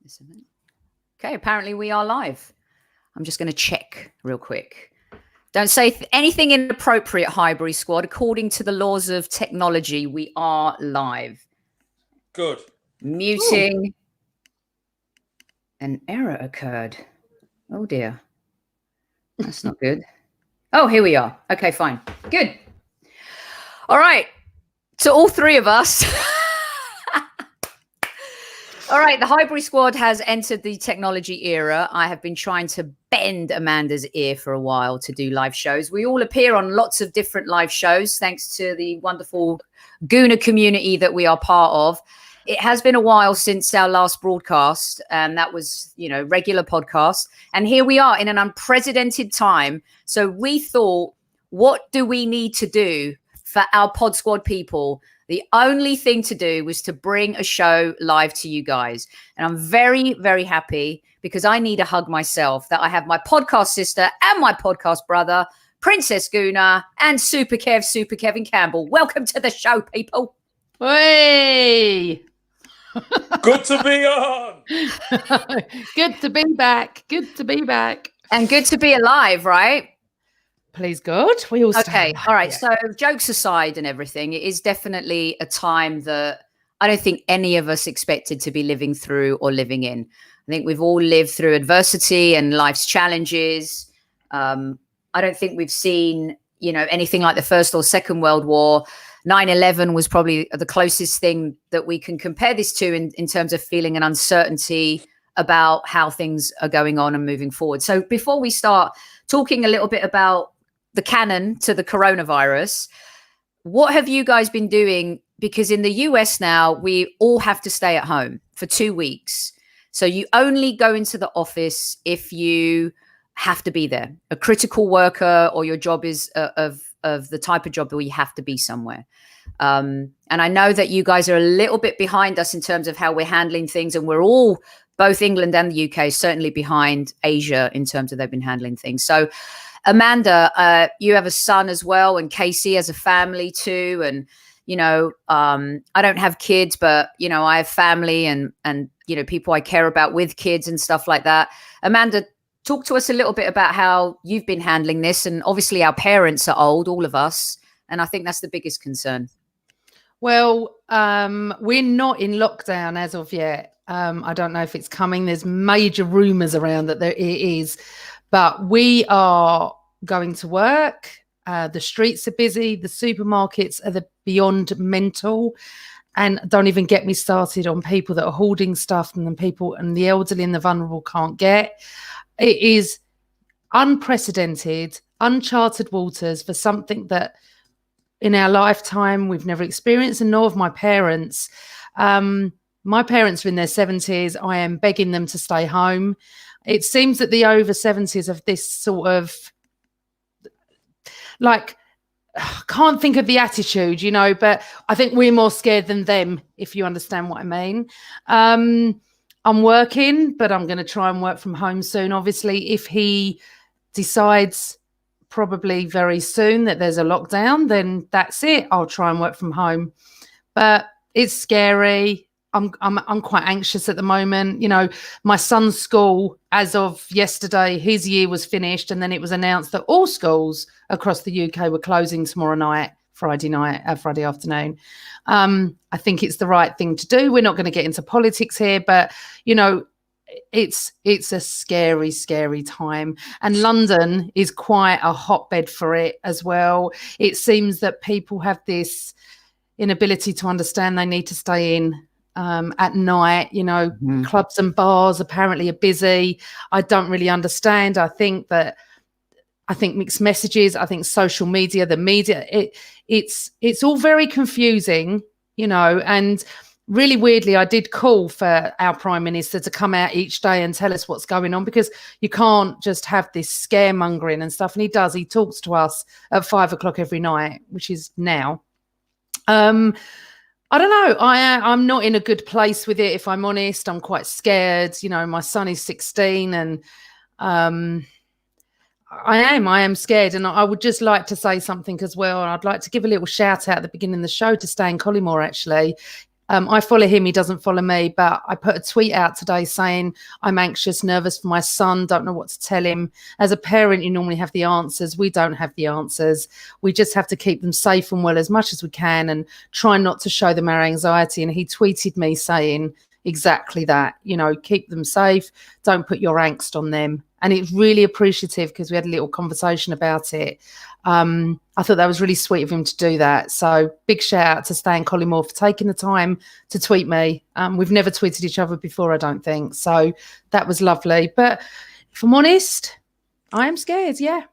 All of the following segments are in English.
this a minute. Okay, apparently we are live. I'm just going to check real quick. Don't say anything inappropriate, Highbury Squad. According to the laws of technology, we are live. Good. Muting. Ooh. An error occurred. Oh, dear. That's not good. Oh, here we are. Okay, fine. Good. All right. To all three of us. All right, the Highbury Squad has entered the technology era. I have been trying to bend Amanda's ear for a while to do live shows. We all appear on lots of different live shows, thanks to the wonderful Gooner community that we are part of. It has been a while since our last broadcast, and that was, regular podcast. And here we are in an unprecedented time. So we thought, what do we need to do for our Pod Squad people? The only thing to do was to bring a show live to you guys. And I'm very, very happy because I need a hug myself that I have my podcast sister and my podcast brother, Princess Gooner, and Super Kevin Campbell. Welcome to the show, people. Hey! Good to be on. Good to be back. Good to be back. And good to be alive, right? Please God, we all okay. All right. So jokes aside and everything, it is definitely a time that I don't think any of us expected to be living through or living in. I think we've all lived through adversity and life's challenges. I don't think we've seen, anything like the First or Second World War. 9/11 was probably the closest thing that we can compare this to in terms of feeling an uncertainty about how things are going on and moving forward. So before we start talking a little bit about the canon to the coronavirus, what have you guys been doing? Because in the US now, we all have to stay at home for 2 weeks. So you only go into the office if you have to be there, a critical worker, or your job is of the type of job where you have to be somewhere. And I know that you guys are a little bit behind us in terms of how we're handling things. And we're all, both England and the UK, certainly behind Asia in terms of they've been handling things. So Amanda, you have a son as well, and Casey has a family too. And, I don't have kids, but, I have family and people I care about with kids and stuff like that. Amanda, talk to us a little bit about how you've been handling this. And obviously our parents are old, all of us. And I think that's the biggest concern. Well, we're not in lockdown as of yet. I don't know if it's coming. There's major rumors around that it is. But we are going to work. The streets are busy. The supermarkets are beyond mental. And don't even get me started on people that are hoarding stuff and the elderly and the vulnerable can't get. It is unprecedented, uncharted waters for something that in our lifetime we've never experienced, and nor have my parents. My parents are in their 70s. I am begging them to stay home. It seems that the over 70s have this sort of can't think of the attitude, but I think we're more scared than them, if you understand what I mean. I'm working, but I'm going to try and work from home soon. Obviously, if he decides probably very soon that there's a lockdown, then that's it. I'll try and work from home. But it's scary. I'm quite anxious at the moment. My son's school, as of yesterday, his year was finished, and then it was announced that all schools across the UK were closing tomorrow night, Friday afternoon. I think it's the right thing to do. We're not going to get into politics here, but it's a scary, scary time. And London is quite a hotbed for it as well. It seems that people have this inability to understand they need to stay in at night. Clubs and bars apparently are busy. I don't really understand. I think mixed messages. I think social media, the media, it's all very confusing, and really weirdly, I did call for our Prime Minister to come out each day and tell us what's going on, because you can't just have this scaremongering and stuff. And he does. He talks to us at 5:00 every night, which is now. I don't know. I'm not in a good place with it, if I'm honest. I'm quite scared. My son is 16 and I am scared. And I would just like to say something as well. I'd like to give a little shout out at the beginning of the show to Stan Collymore, actually. I follow him, he doesn't follow me, but I put a tweet out today saying I'm anxious, nervous for my son, don't know what to tell him. As a parent, you normally have the answers. We don't have the answers. We just have to keep them safe and well as much as we can and try not to show them our anxiety. And he tweeted me saying exactly that, keep them safe, don't put your angst on them. And it's really appreciative because we had a little conversation about it. I thought that was really sweet of him to do that. So big shout out to Stan Collymore for taking the time to tweet me. We've never tweeted each other before, I don't think. So that was lovely. But if I'm honest, I am scared. Yeah.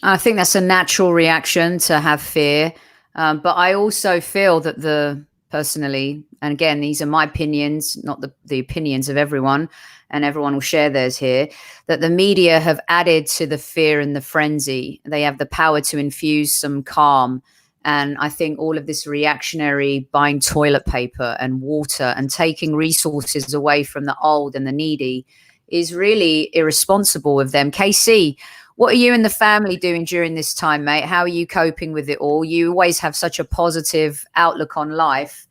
I think that's a natural reaction to have fear. But I also feel that personally, and again, these are my opinions, not the opinions of everyone, and everyone will share theirs here, that the media have added to the fear and the frenzy. They have the power to infuse some calm. And I think all of this reactionary buying toilet paper and water and taking resources away from the old and the needy is really irresponsible of them. KC, what are you and the family doing during this time, mate? How are you coping with it all? You always have such a positive outlook on life.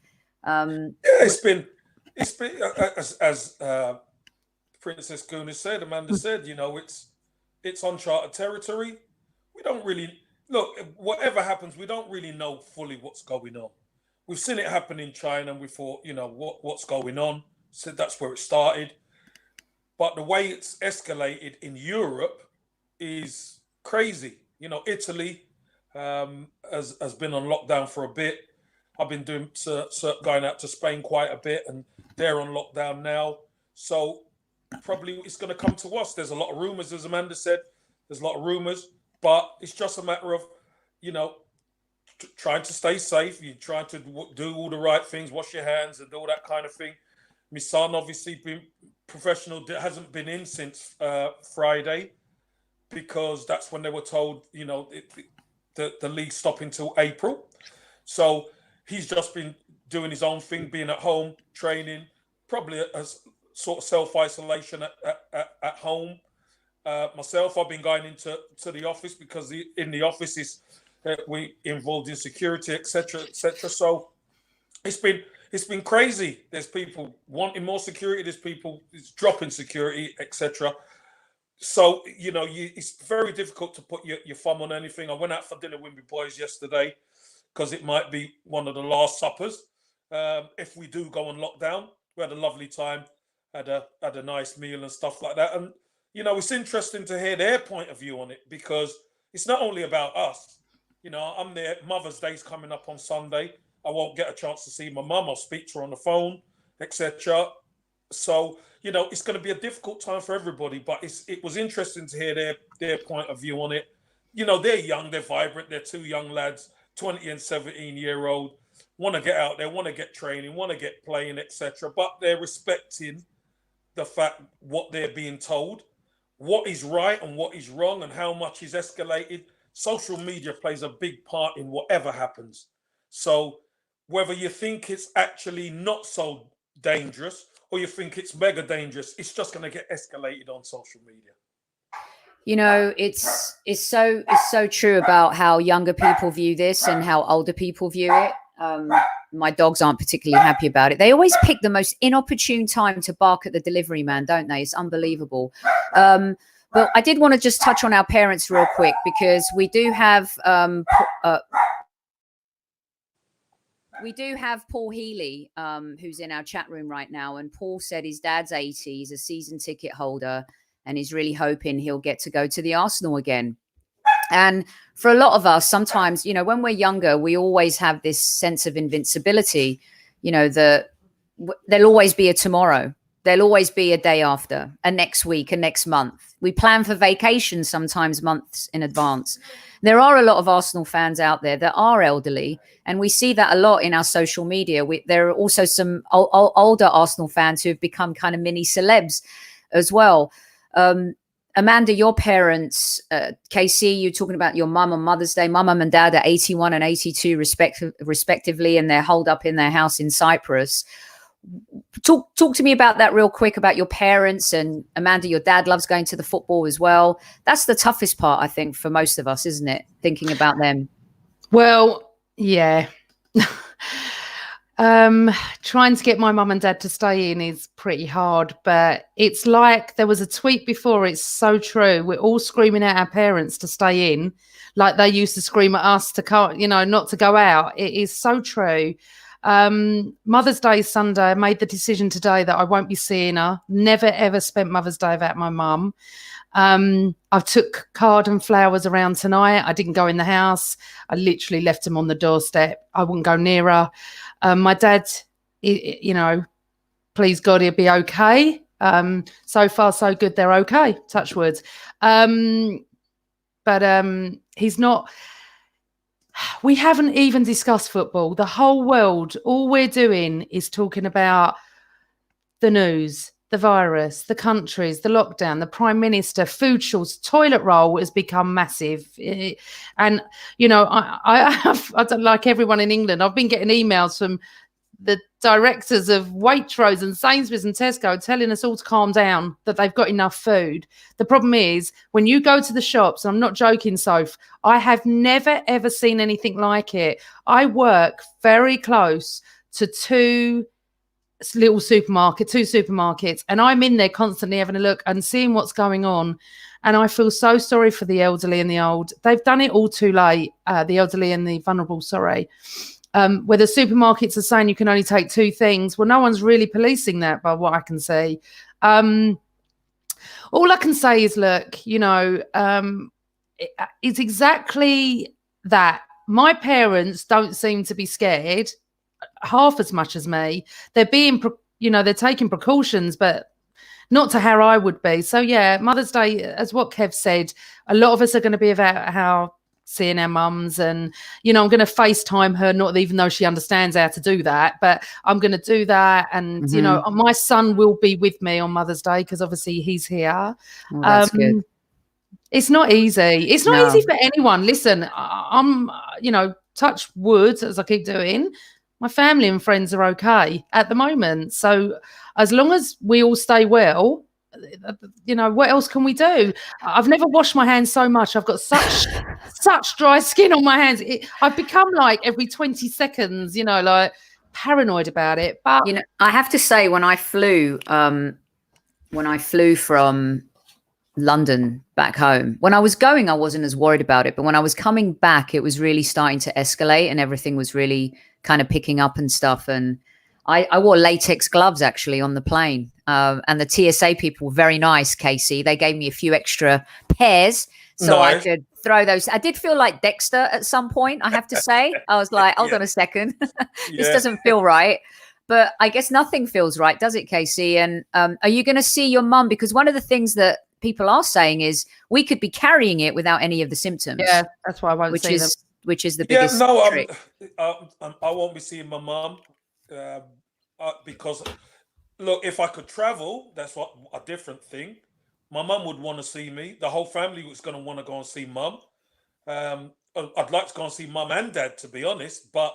It's been as Princess Guna said, Amanda said, it's uncharted territory. We don't really look. Whatever happens, we don't really know fully what's going on. We've seen it happen in China, and we thought, what's going on. So that's where it started. But the way it's escalated in Europe is crazy. Italy has been on lockdown for a bit. I've been going out to Spain quite a bit, and they're on lockdown now. So probably it's going to come to us. There's a lot of rumors, as Amanda said. There's a lot of rumors, but it's just a matter of, trying to stay safe. You're trying to do all the right things, wash your hands and all that kind of thing. My son, obviously, been professional, hasn't been in since Friday because that's when they were told, the league stopping until April. So he's just been doing his own thing, being at home, training, probably a sort of self-isolation at home. Myself, I've been going into the office because in the office is we involved in security, etc., etc. So it's been crazy. There's people wanting more security. There's people dropping security, etc. So it's very difficult to put your thumb on anything. I went out for dinner with my boys yesterday because it might be one of the last suppers if we do go on lockdown. We had a lovely time, had a nice meal and stuff like that. And it's interesting to hear their point of view on it because it's not only about us. I'm there. Mother's Day's coming up on Sunday. I won't get a chance to see my mum. I'll speak to her on the phone, etc. So it's going to be a difficult time for everybody. But it was interesting to hear their point of view on it. They're young, they're vibrant, they're two young lads, 20 and 17-year-old, want to get out there, want to get training, want to get playing, etc. But they're respecting the fact what they're being told, what is right and what is wrong, and how much is escalated. Social media plays a big part in whatever happens. So whether you think it's actually not so dangerous or you think it's mega dangerous, it's just going to get escalated on social media. It's so true about how younger people view this and how older people view it. My dogs aren't particularly happy about it. They always pick the most inopportune time to bark at the delivery man, don't they? It's unbelievable. But I did want to just touch on our parents real quick because we do have Paul Healy, who's in our chat room right now. And Paul said his dad's 80, he's a season ticket holder, and he's really hoping he'll get to go to the Arsenal again. And for a lot of us, sometimes, when we're younger, we always have this sense of invincibility, that there'll always be a tomorrow. There'll always be a day after, a next week, a next month. We plan for vacations sometimes months in advance. There are a lot of Arsenal fans out there that are elderly, and we see that a lot in our social media. There are also some older Arsenal fans who have become kind of mini celebs as well. Amanda, your parents, KC, you're talking about your mum on Mother's Day. My mum and dad are 81 and 82 respectively, and they're holed up in their house in Cyprus. Talk to me about that real quick, about your parents. And Amanda, your dad loves going to the football as well. That's the toughest part, I think, for most of us, isn't it? Thinking about them. Well, yeah. Trying to get my mum and dad to stay in is pretty hard, but it's like there was a tweet before. It's so true. We're all screaming at our parents to stay in, like they used to scream at us to, not to go out. It is so true. Mother's Day is Sunday. I made the decision today that I won't be seeing her. Never ever spent Mother's Day without my mum. I took card and flowers around tonight. I didn't go in the house. I literally left them on the doorstep. I wouldn't go near her. My dad, please God, he'll be okay. So far, so good. They're okay. Touch words. But he's not. We haven't even discussed football. The whole world, all we're doing is talking about the news, the virus, the countries, the lockdown, the Prime Minister, food shortage, toilet roll has become massive. And, I don't like everyone in England. I've been getting emails from the directors of Waitrose and Sainsbury's and Tesco telling us all to calm down, that they've got enough food. The problem is when you go to the shops, and I'm not joking, Soph, I have never, ever seen anything like it. I work very close to two supermarkets, and I'm in there constantly having a look and seeing what's going on. And I feel so sorry for the elderly and the old. They've done it all too late, the elderly and the vulnerable, sorry. Where the supermarkets are saying you can only take 2 things. Well, no one's really policing that by what I can see. All I can say is, look, it's exactly that. My parents don't seem to be scared half as much as me. They're being, they're taking precautions, but not to how I would be. So yeah, Mother's Day, as what Kev said, a lot of us are going to be about how seeing our mums, and I'm going to FaceTime her, not even though she understands how to do that, but I'm going to do that. And my son will be with me on Mother's Day because obviously he's here. Oh, that's good. It's not easy. It's not easy for anyone. Listen, I'm touch wood, as I keep doing. My family and friends are okay at the moment. So as long as we all stay well, what else can we do? I've never washed my hands so much. I've got such dry skin on my hands. I've become like every 20 seconds, like paranoid about it. But I have to say, when I flew from London back home, when I was going, I wasn't as worried about it. But when I was coming back, it was really starting to escalate, and everything was really kind of picking up and stuff. And I wore latex gloves actually on the plane. And the TSA people were very nice, Casey. They gave me a few extra pairs so I could throw those. I did feel like Dexter at some point, I have to say. I was like, hold on a second. This doesn't feel right. But I guess nothing feels right, does it, Casey? And are you going to see your mum? Because one of the things that people are saying is we could be carrying it without any of the symptoms. Yeah, that's why I won't see them. Which is the biggest trick. I won't be seeing my mum because, look, if I could travel, that's a different thing. My mum would want to see me. The whole family was going to want to go and see mum. I'd like to go and see mum and dad, to be honest. But,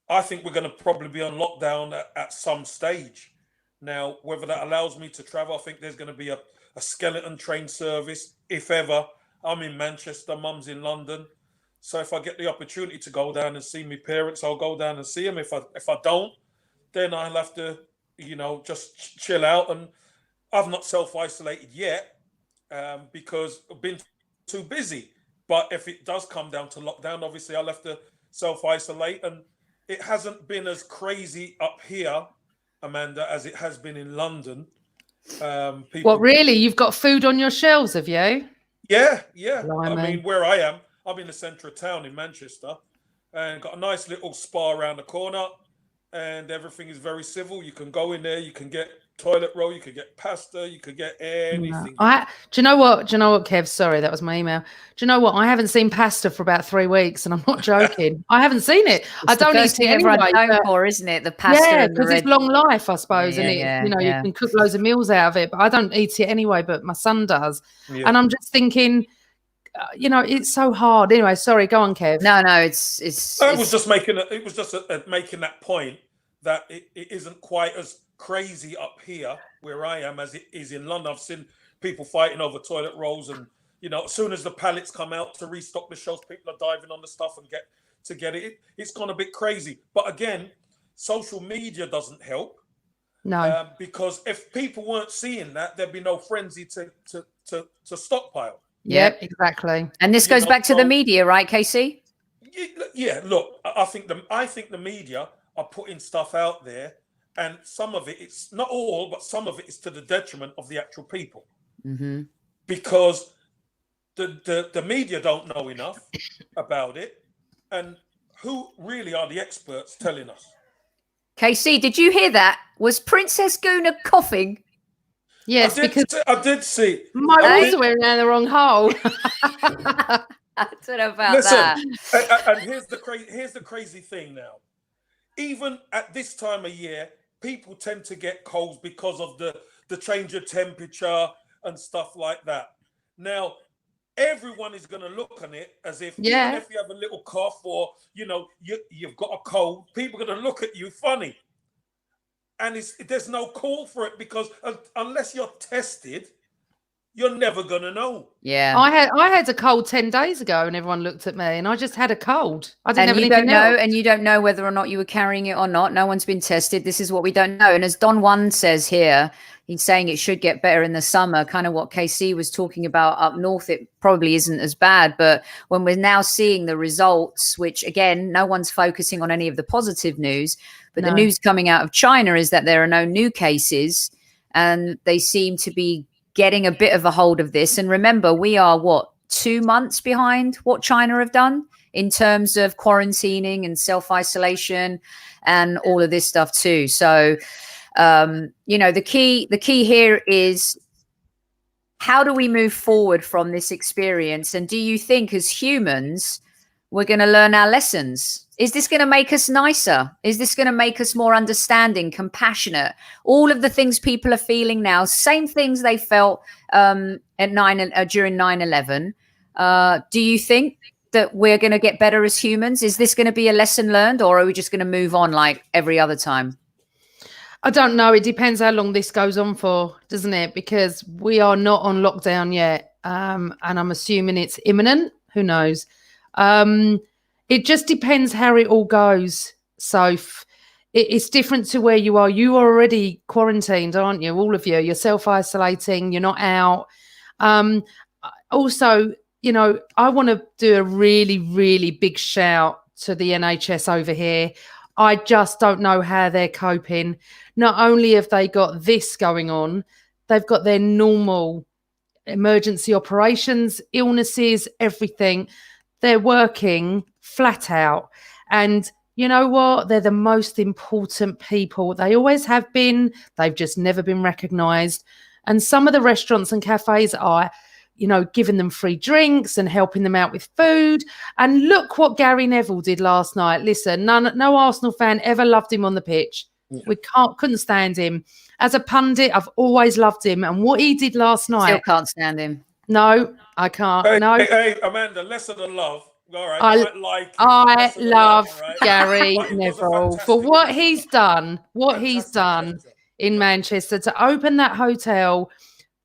I think we're going to probably be on lockdown at some stage. Now, whether that allows me to travel, I think there's going to be a skeleton train service, if ever. I'm in Manchester, mum's in London. So if I get the opportunity to go down and see my parents, I'll go down and see them. If I don't, then I'll have to, just chill out. And I've not self-isolated yet because I've been too busy. But if it does come down to lockdown, obviously I'll have to self-isolate. And it hasn't been as crazy up here, Amanda, as it has been in London. What, really? You've got food on your shelves, have you? Yeah. Blimey. I mean, where I am, I'm in the centre of town in Manchester, and got a nice little spa around the corner, and everything is very civil. You can go in there, you can get toilet roll, you could get pasta, you could get anything. Do you know what, Kev? Sorry, that was my email. Do you know what? I haven't seen pasta for about 3 weeks, and I'm not joking. I haven't seen it. I don't eat it anyway. For, isn't it? The pasta. Yeah, because it's long life, I suppose, and you can cook loads of meals out of it. But I don't eat it anyway. But my son does, and I'm just thinking, it's so hard. Anyway, sorry, go on, Kev. No, it's. I was just making making that point that it isn't quite as crazy up here where I am as it is in London. I've seen people fighting over toilet rolls, and as soon as the pallets come out to restock the shelves, people are diving on the stuff and to get it. It's gone a bit crazy. But again, social media doesn't help. No. Because if people weren't seeing that, there'd be no frenzy to stockpile. Yep, exactly. And this goes back to the media, right, Casey? Yeah. Look, I think the media are putting stuff out there, and some of it's not all, but some of it is to the detriment of the actual people, because the media don't know enough about it, and who really are the experts telling us? Casey, did you hear that? Was Princess Guna coughing? Yes, because I did see. My was wearing down the wrong hole. I don't know about that. And here's the crazy thing now. Even at this time of year, people tend to get colds because of the change of temperature and stuff like that. Now, everyone is going to look on it as if, even if you have a little cough or, you've got a cold, people are going to look at you funny. And there's no call for it, because unless you're tested, you're never going to know. Yeah. I had a cold 10 days ago and everyone looked at me, and I just had a cold. I didn't have anything else. And you don't know whether or not you were carrying it or not. No one's been tested. This is what we don't know. And as Don Juan says here, he's saying it should get better in the summer, kind of what KC was talking about up north. It probably isn't as bad, but when we're now seeing the results, which again, no one's focusing on any of the positive news, but the news coming out of China is that there are no new cases, and they seem to be getting a bit of a hold of this. And remember, we are 2 months behind what China have done in terms of quarantining and self-isolation and all of this stuff too. So, the key here is, how do we move forward from this experience? And do you think as humans, we're going to learn our lessons? Is this going to make us nicer? Is this going to make us more understanding, compassionate? All of the things people are feeling now, same things they felt during 9/11. Do you think that we're going to get better as humans? Is this going to be a lesson learned, or are we just going to move on like every other time? I don't know. It depends how long this goes on for, doesn't it? Because we are not on lockdown yet. And I'm assuming it's imminent. Who knows? It just depends how it all goes. So it's different to where you are. You are already quarantined, aren't you? All of you. You're self-isolating. You're not out. Also, I want to do a really, really big shout to the NHS over here. I just don't know how they're coping. Not only have they got this going on, they've got their normal emergency operations, illnesses, everything. They're working flat out. And you know what? They're the most important people. They always have been. They've just never been recognised. And some of the restaurants and cafes are, giving them free drinks and helping them out with food. And look what Gary Neville did last night. Listen, no Arsenal fan ever loved him on the pitch. Yeah. We couldn't stand him. As a pundit, I've always loved him. And what he did last night. Still can't stand him. No, I can't. Hey, Amanda, lesson of love. All right, I love Gary Neville for what he's done. In Manchester, to open that hotel,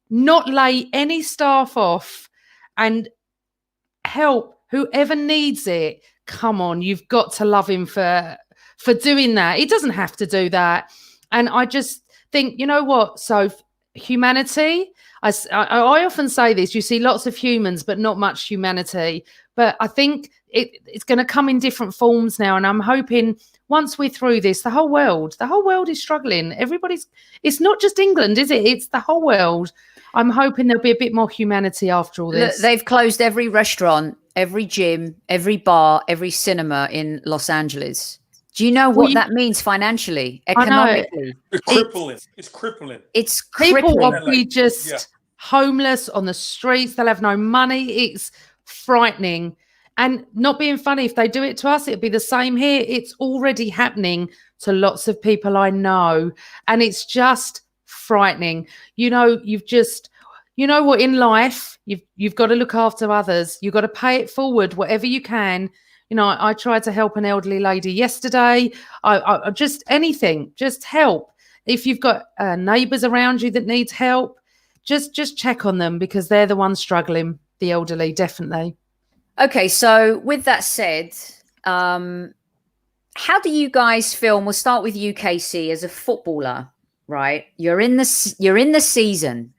not lay any staff off, and help whoever needs it. Come on, you've got to love him for doing that. He doesn't have to do that. And I just think, you know what? So humanity, I often say this, you see lots of humans, but not much humanity. But I think it's going to come in different forms now. And I'm hoping once we're through this, the whole world is struggling. It's not just England, is it? It's the whole world. I'm hoping there'll be a bit more humanity after all this. They've closed every restaurant, every gym, every bar, every cinema in Los Angeles. Do you know what that means financially, economically? It's crippling. It's crippling. People will be just homeless on the streets. They'll have no money. It's frightening. And not being funny, if they do it to us, it'll be the same here. It's already happening to lots of people I know. And it's just frightening. What, in life, you've got to look after others. You've got to pay it forward, whatever you can. I tried to help an elderly lady yesterday. I just anything, just help. If you've got neighbours around you that needs help, just check on them, because they're the ones struggling, the elderly, definitely. Okay, so with that said, How do you guys feel? And we'll start with UKC as a footballer, right? You're in the season.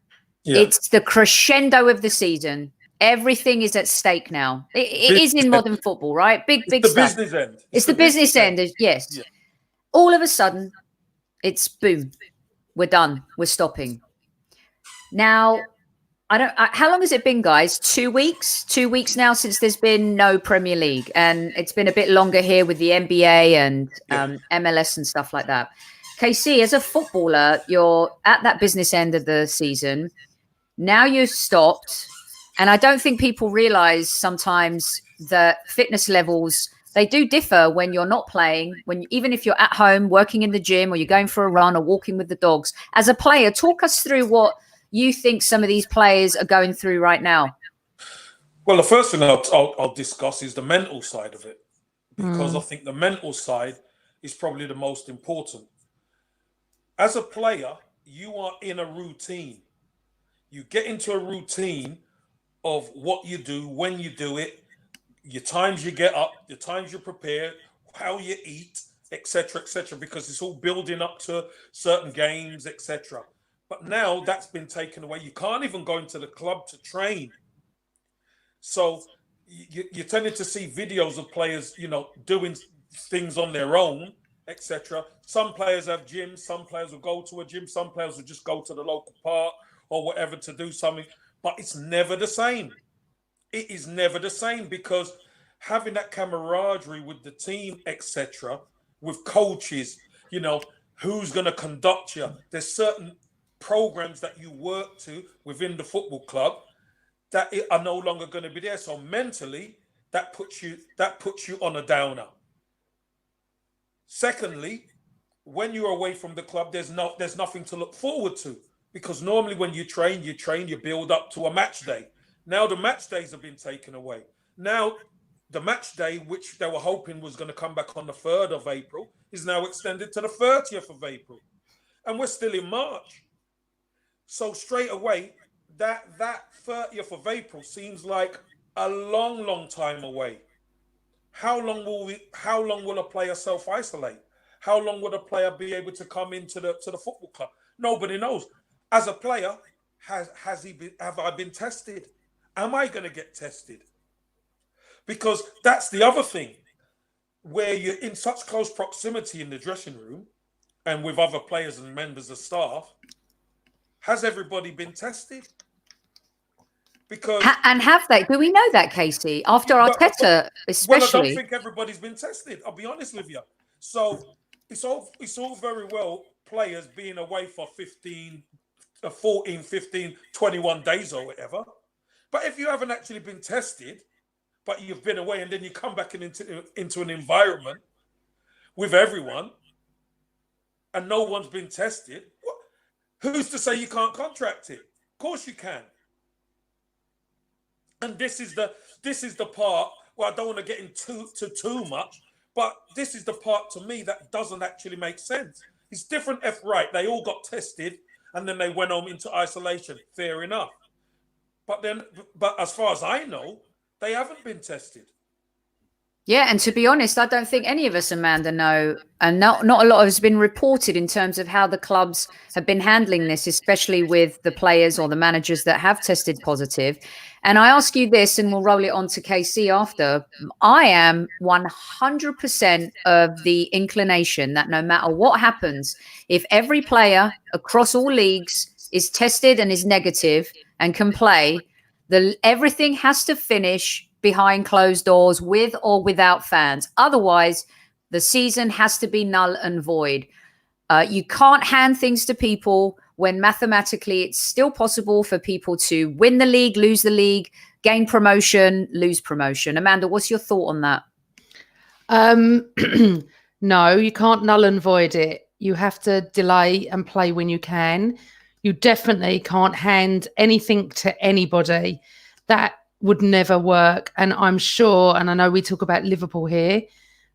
Yeah. It's the crescendo of the season. Everything is at stake now. It is in modern football, right? Big the stuff. business end. It's the business end. Yes. Yeah. All of a sudden, it's boom. We're done. We're stopping. Now, how long has it been, guys? 2 weeks? 2 weeks now since there's been no Premier League. And it's been a bit longer here with the NBA and MLS and stuff like that. KC, as a footballer, you're at that business end of the season. Now you've stopped. And I don't think people realize sometimes that fitness levels, they do differ when you're not playing, even if you're at home working in the gym or you're going for a run or walking with the dogs. As a player, talk us through what you think some of these players are going through right now. Well, the first thing I'll discuss is the mental side of it, because I think the mental side is probably the most important. As a player, you are in a routine. You get into a routine of what you do, when you do it, your times you get up, your times you prepare, how you eat, etc., because it's all building up to certain games, etc. But now that's been taken away. You can't even go into the club to train. So you're tending to see videos of players, doing things on their own, etc. Some players have gyms. Some players will go to a gym. Some players will just go to the local park or whatever to do something. But it's never the same. It is never the same, because having that camaraderie with the team, etc., with coaches, who's going to conduct you. There's certain programs that you work to within the football club that are no longer going to be there. So mentally, that puts you on a downer. Secondly, when you're away from the club, there's nothing to look forward to, because normally when you train, you build up to a match day. Now the match days have been taken away. Now the match day, which they were hoping was going to come back on the 3rd of April, is now extended to the 30th of April. And we're still in March. So straight away, that 30th of April seems like a long, long time away. How long will a player self-isolate? How long will a player be able to come into the football club? Nobody knows. As a player, have I been tested? Am I going to get tested? Because that's the other thing, where you're in such close proximity in the dressing room and with other players and members of staff. Has everybody been tested? Because and have they? Do we know that, Casey? After Arteta, especially. Well, I don't think everybody's been tested. I'll be honest with you. So it's all very well players being away for 14, 15, 21 days or whatever. But if you haven't actually been tested, but you've been away and then you come back into an environment with everyone and no one's been tested, who's to say you can't contract it? Of course you can. And this is the part where I don't want to get into too much, but this is the part to me that doesn't actually make sense. It's different right. They all got tested and then they went home into isolation. Fair enough. But as far as I know, they haven't been tested. Yeah, and to be honest, I don't think any of us, Amanda, know, and not a lot has been reported in terms of how the clubs have been handling this, especially with the players or the managers that have tested positive. And I ask you this, and we'll roll it on to KC after. I am 100% of the inclination that no matter what happens, if every player across all leagues is tested and is negative and can play, everything has to finish behind closed doors with or without fans. Otherwise, the season has to be null and void. You can't hand things to people when mathematically it's still possible for people to win the league, lose the league, gain promotion, lose promotion. Amanda, what's your thought on that? No, you can't null and void it. You have to delay and play when you can. You definitely can't hand anything to anybody. That would never work. And I'm sure, and I know we talk about Liverpool here,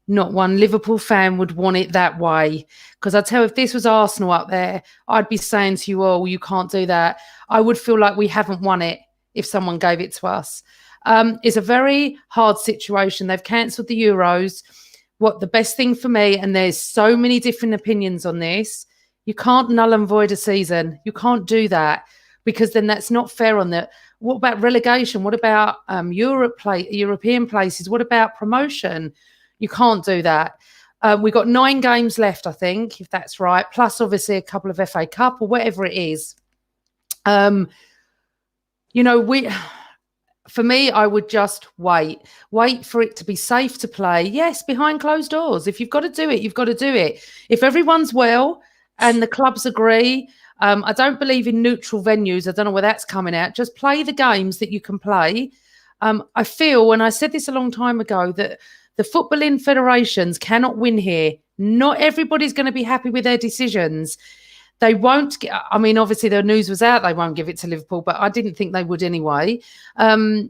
not one Liverpool fan would want it that way. Because I tell you, if this was Arsenal up there, I'd be saying to you, oh, you can't do that. I would feel like we haven't won it if someone gave it to us. It's a very hard situation. They've cancelled the Euros. What the best thing for me, and there's so many different opinions on this, you can't null and void a season. You can't do that, because then that's not fair on the. What about relegation? What about European places? What about promotion? You can't do that. We've got 9 games left, I think, if that's right, plus obviously a couple of FA Cup or whatever it is. For me, I would just wait for it to be safe to play. Yes, behind closed doors. If you've got to do it, you've got to do it. If everyone's well and the clubs agree, I don't believe in neutral venues. I don't know where that's coming out. Just play the games that you can play. I feel, and I said this a long time ago, that the footballing federations cannot win here. Not everybody's going to be happy with their decisions. They won't get, I mean, obviously the news was out, they won't give it to Liverpool, but I didn't think they would anyway.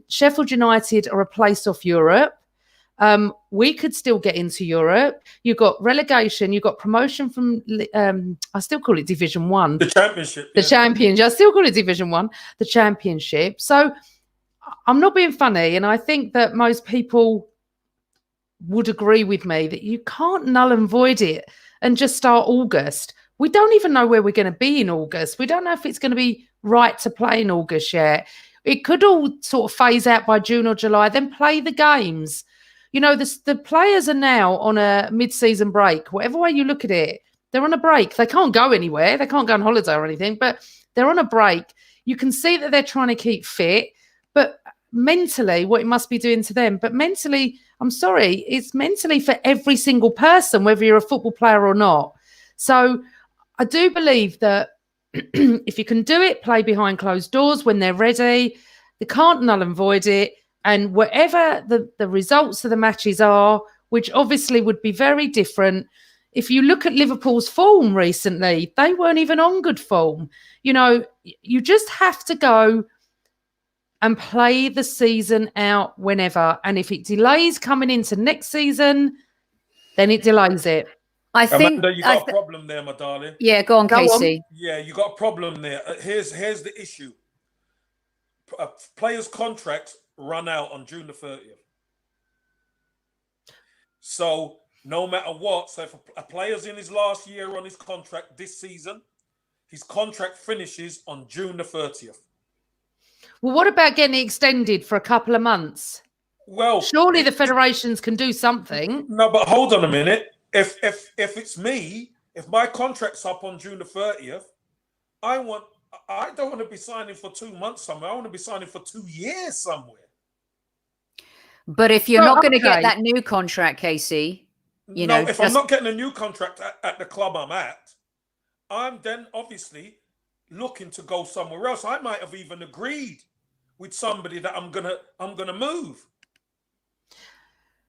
Sheffield United are a place off Europe. We could still get into Europe. You've got relegation, you've got promotion from, I still call it Division 1. The Championship. The Championship. I still call it Division 1, the Championship. So I'm not being funny, and I think that most people would agree with me that you can't null and void it and just start August. We don't even know where we're going to be in August. We don't know if it's going to be right to play in August yet. It could all sort of phase out by June or July, then play the games. The players are now on a mid-season break. Whatever way you look at it, they're on a break. They can't go anywhere. They can't go on holiday or anything, but they're on a break. You can see that they're trying to keep fit, but mentally, what it must be doing to them. But mentally, I'm sorry, it's mentally for every single person, whether you're a football player or not. So I do believe that if you can do it, play behind closed doors when they're ready. They can't null and void it. And whatever the results of the matches are, which obviously would be very different. If you look at Liverpool's form recently, they weren't even on good form. You just have to go and play the season out whenever. And if it delays coming into next season, then it delays it. I think Amanda, you got a problem there, my darling. Yeah, go on, Casey. Yeah, you got a problem there. Here's the issue. Players' contracts run out on June the 30th. So no matter what, so if a player's in his last year on his contract this season, his contract finishes on June the 30th. Well, what about getting it extended for a couple of months? Well, surely the federations can do something. No, but hold on a minute. If it's me, if my contract's up on June the 30th, I don't want to be signing for 2 months somewhere. I want to be signing for 2 years somewhere. But if you're not going to get that new contract, Casey, if I'm not getting a new contract at the club I'm at, I'm then obviously looking to go somewhere else. I might have even agreed with somebody that I'm gonna move.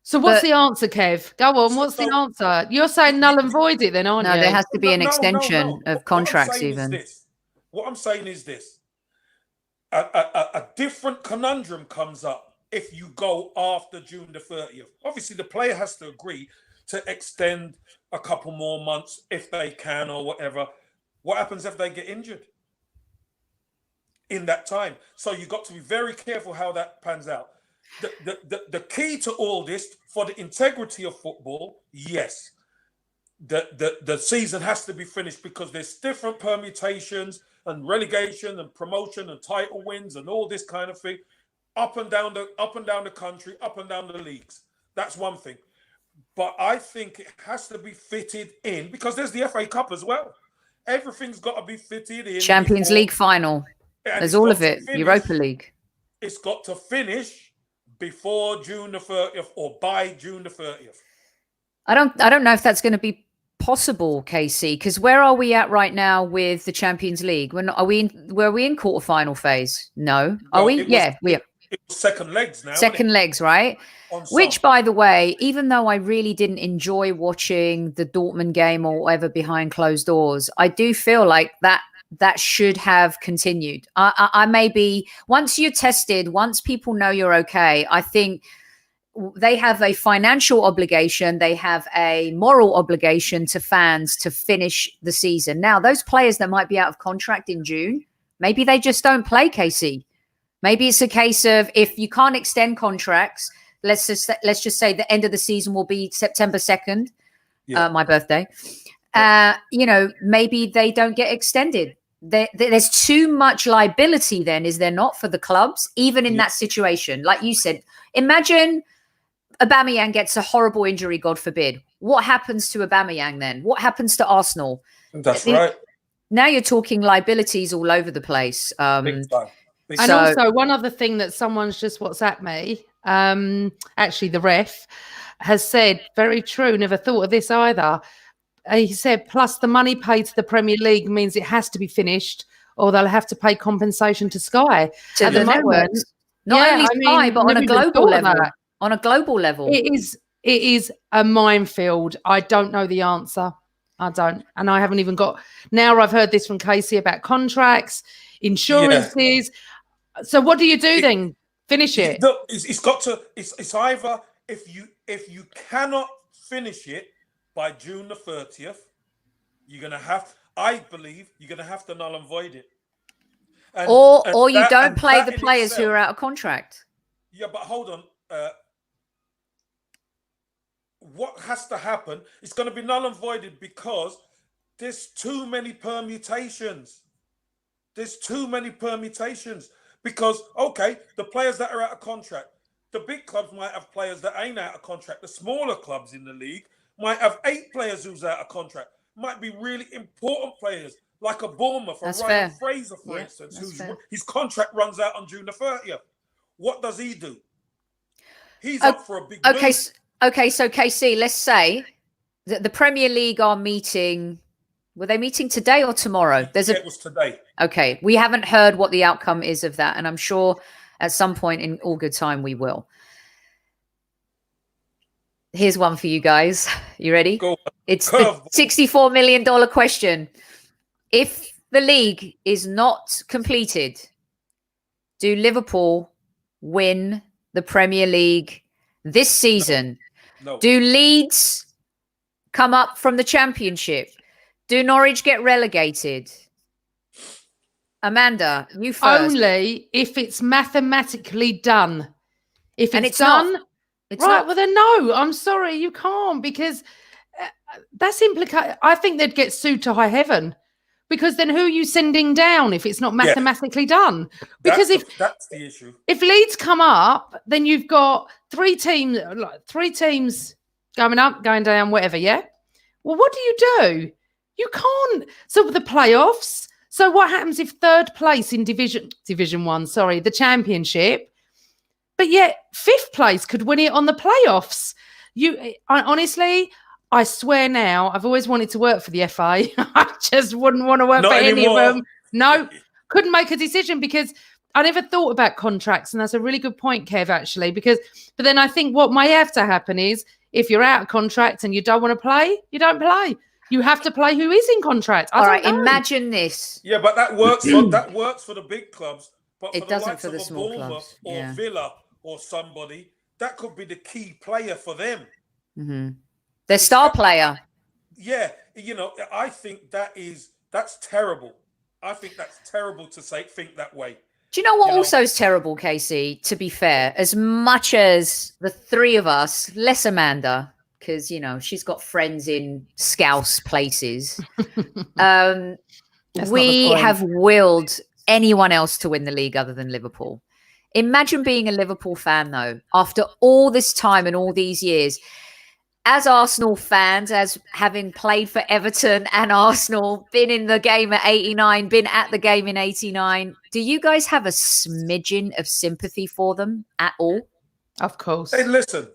So what's the answer, Kev? Go on. What's the answer? You're saying null and void it then, aren't you? No, there has to be an extension of contracts even. What I'm saying is this. A different conundrum comes up if you go after June the 30th. Obviously, the player has to agree to extend a couple more months if they can or whatever. What happens if they get injured in that time? So you've got to be very careful how that pans out. The key to all this, for the integrity of football, yes, the season has to be finished, because there's different permutations and relegation and promotion and title wins and all this kind of thing, up and down the country, up and down the leagues. That's one thing. But I think it has to be fitted in, because there's the FA Cup as well. Everything's got to be fitted in. Champions League final. There's all of it. Europa League. It's got to finish before June the 30th or by June the 30th. I don't know if that's going to be possible, Casey, because where are we at right now with the Champions League? Were we in quarterfinal phase? No. Are we? Yeah, we are. It was second legs now. Second legs, right? Which, by the way, even though I really didn't enjoy watching the Dortmund game or whatever behind closed doors, I do feel like that should have continued. I may be, once you're tested, once people know you're okay, I think they have a financial obligation, they have a moral obligation to fans to finish the season. Now, those players that might be out of contract in June, maybe they just don't play, Casey. Maybe it's a case of if you can't extend contracts, let's just say the end of the season will be September 2nd, my birthday. Maybe they don't get extended. There's too much liability then, is there not, for the clubs, even in that situation? Like you said, imagine Aubameyang gets a horrible injury, God forbid. What happens to Aubameyang then? What happens to Arsenal? That's right. Now you're talking liabilities all over the place. Big time. And also, one other thing that someone's just WhatsApped me, actually the ref, has said, very true, never thought of this either. He said, plus the money paid to the Premier League means it has to be finished or they'll have to pay compensation to Sky. To the networks. Not only Sky, but on a global level. On a global level. It is a minefield. I don't know the answer. I don't. And I haven't even got... Now I've heard this from Casey about contracts, insurances. Yeah. So what do you do then? Finish it? It's got to... It's either... If you cannot finish it by June the 30th, you're going to have... I believe you're going to have to null and void it. Or you don't play the players who are out of contract. Yeah, but hold on. What has to happen? It's going to be null and voided because there's too many permutations. There's too many permutations because, okay, the players that are out of contract, the big clubs might have players that ain't out of contract. The smaller clubs in the league might have 8 players who's out of contract. Might be really important players like a Bournemouth or Ryan Fraser, for instance, his contract runs out on June the 30th. What does he do? He's up for a big move. Okay, so KC, let's say that the Premier League are meeting. Were they meeting today or tomorrow? It was today. Okay, we haven't heard what the outcome is of that, and I'm sure at some point in all good time we will. Here's one for you guys. You ready? Go on. It's the $64 million question. If the league is not completed, do Liverpool win the Premier League this season? No. Do Leeds come up from the Championship? Do Norwich get relegated? Amanda, you first. Only if it's mathematically done. If it's done, not. Well then no. I'm sorry, you can't, because that's implicated. I think they'd get sued to high heaven, because then who are you sending down if it's not mathematically done? Because that's the issue. If Leeds come up, then you've got three teams going up, going down, whatever. Yeah. Well, what do? You can't. So the playoffs. So what happens if third place in Division 1, the Championship, but yet 5th place could win it on the playoffs? Honestly, I swear now, I've always wanted to work for the FA. I just wouldn't want to work for any of them. No, couldn't make a decision because I never thought about contracts. And that's a really good point, Kev, actually, but then I think what might have to happen is if you're out of contract and you don't want to play, you don't play. You have to play who is in contract. All right, imagine this. Yeah, but that works for the big clubs. But it doesn't for the small Bournemouth clubs. Or Villa or somebody, that could be the key player for them. Mm-hmm. Their star player. Yeah, I think that's terrible. I think that's terrible to think that way. Do you know what also is terrible, Casey? To be fair, as much as the three of us, less Amanda, because she's got friends in Scouse places. We have willed anyone else to win the league other than Liverpool. Imagine being a Liverpool fan, though, after all this time and all these years. As Arsenal fans, as having played for Everton and Arsenal, been in the game at 89, been at the game in 89, do you guys have a smidgen of sympathy for them at all? Of course. Hey, listen,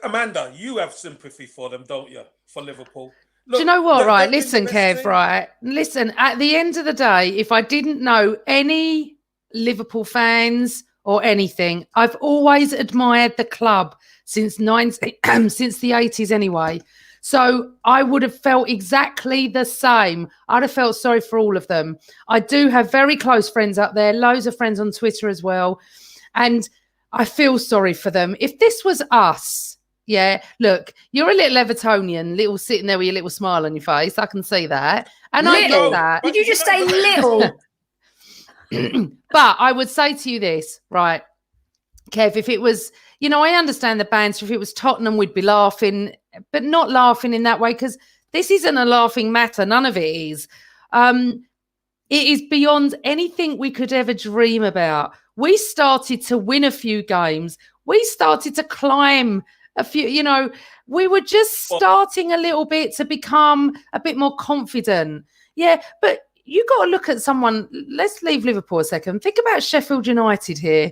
Amanda, you have sympathy for them, don't you? For Liverpool. Look, do you know what, right? Listen, Kev, right? Listen, at the end of the day, if I didn't know any Liverpool fans or anything, I've always admired the club since the 80s anyway. So I would have felt exactly the same. I'd have felt sorry for all of them. I do have very close friends up there, loads of friends on Twitter as well. And I feel sorry for them. If this was us, look, you're a little Evertonian, sitting there with your little smile on your face. I can see that. And I get that. Did you just say little? But I would say to you this, right, Kev, if it was, I understand the banter. If it was Tottenham, we'd be laughing, but not laughing in that way, because this isn't a laughing matter. None of it is. It is beyond anything we could ever dream about. We started to win a few games. We started to climb a few, we were just starting a little bit to become a bit more confident. Yeah, but you got to look at someone. Let's leave Liverpool a second. Think about Sheffield United here.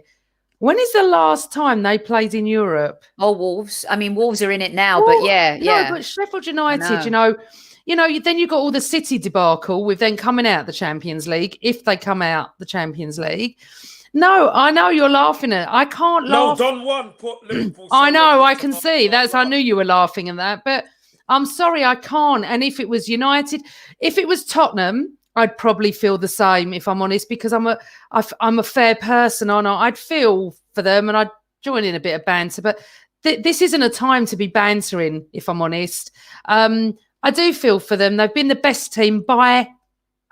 When is the last time they played in Europe? Oh, Wolves. I mean, Wolves are in it now, but yeah. But Sheffield United, then you got all the City debacle with them coming out the Champions League, if they come out the Champions League. No, I know you're laughing at. I can't laugh. No, Don Juan put Liverpool. I know, I can see. I knew you were laughing at that, but I'm sorry, I can't. And if it was United, if it was Tottenham, I'd probably feel the same, if I'm honest, because I'm a fair person. I'd feel for them and I'd join in a bit of banter. But this isn't a time to be bantering, if I'm honest. I do feel for them. They've been the best team by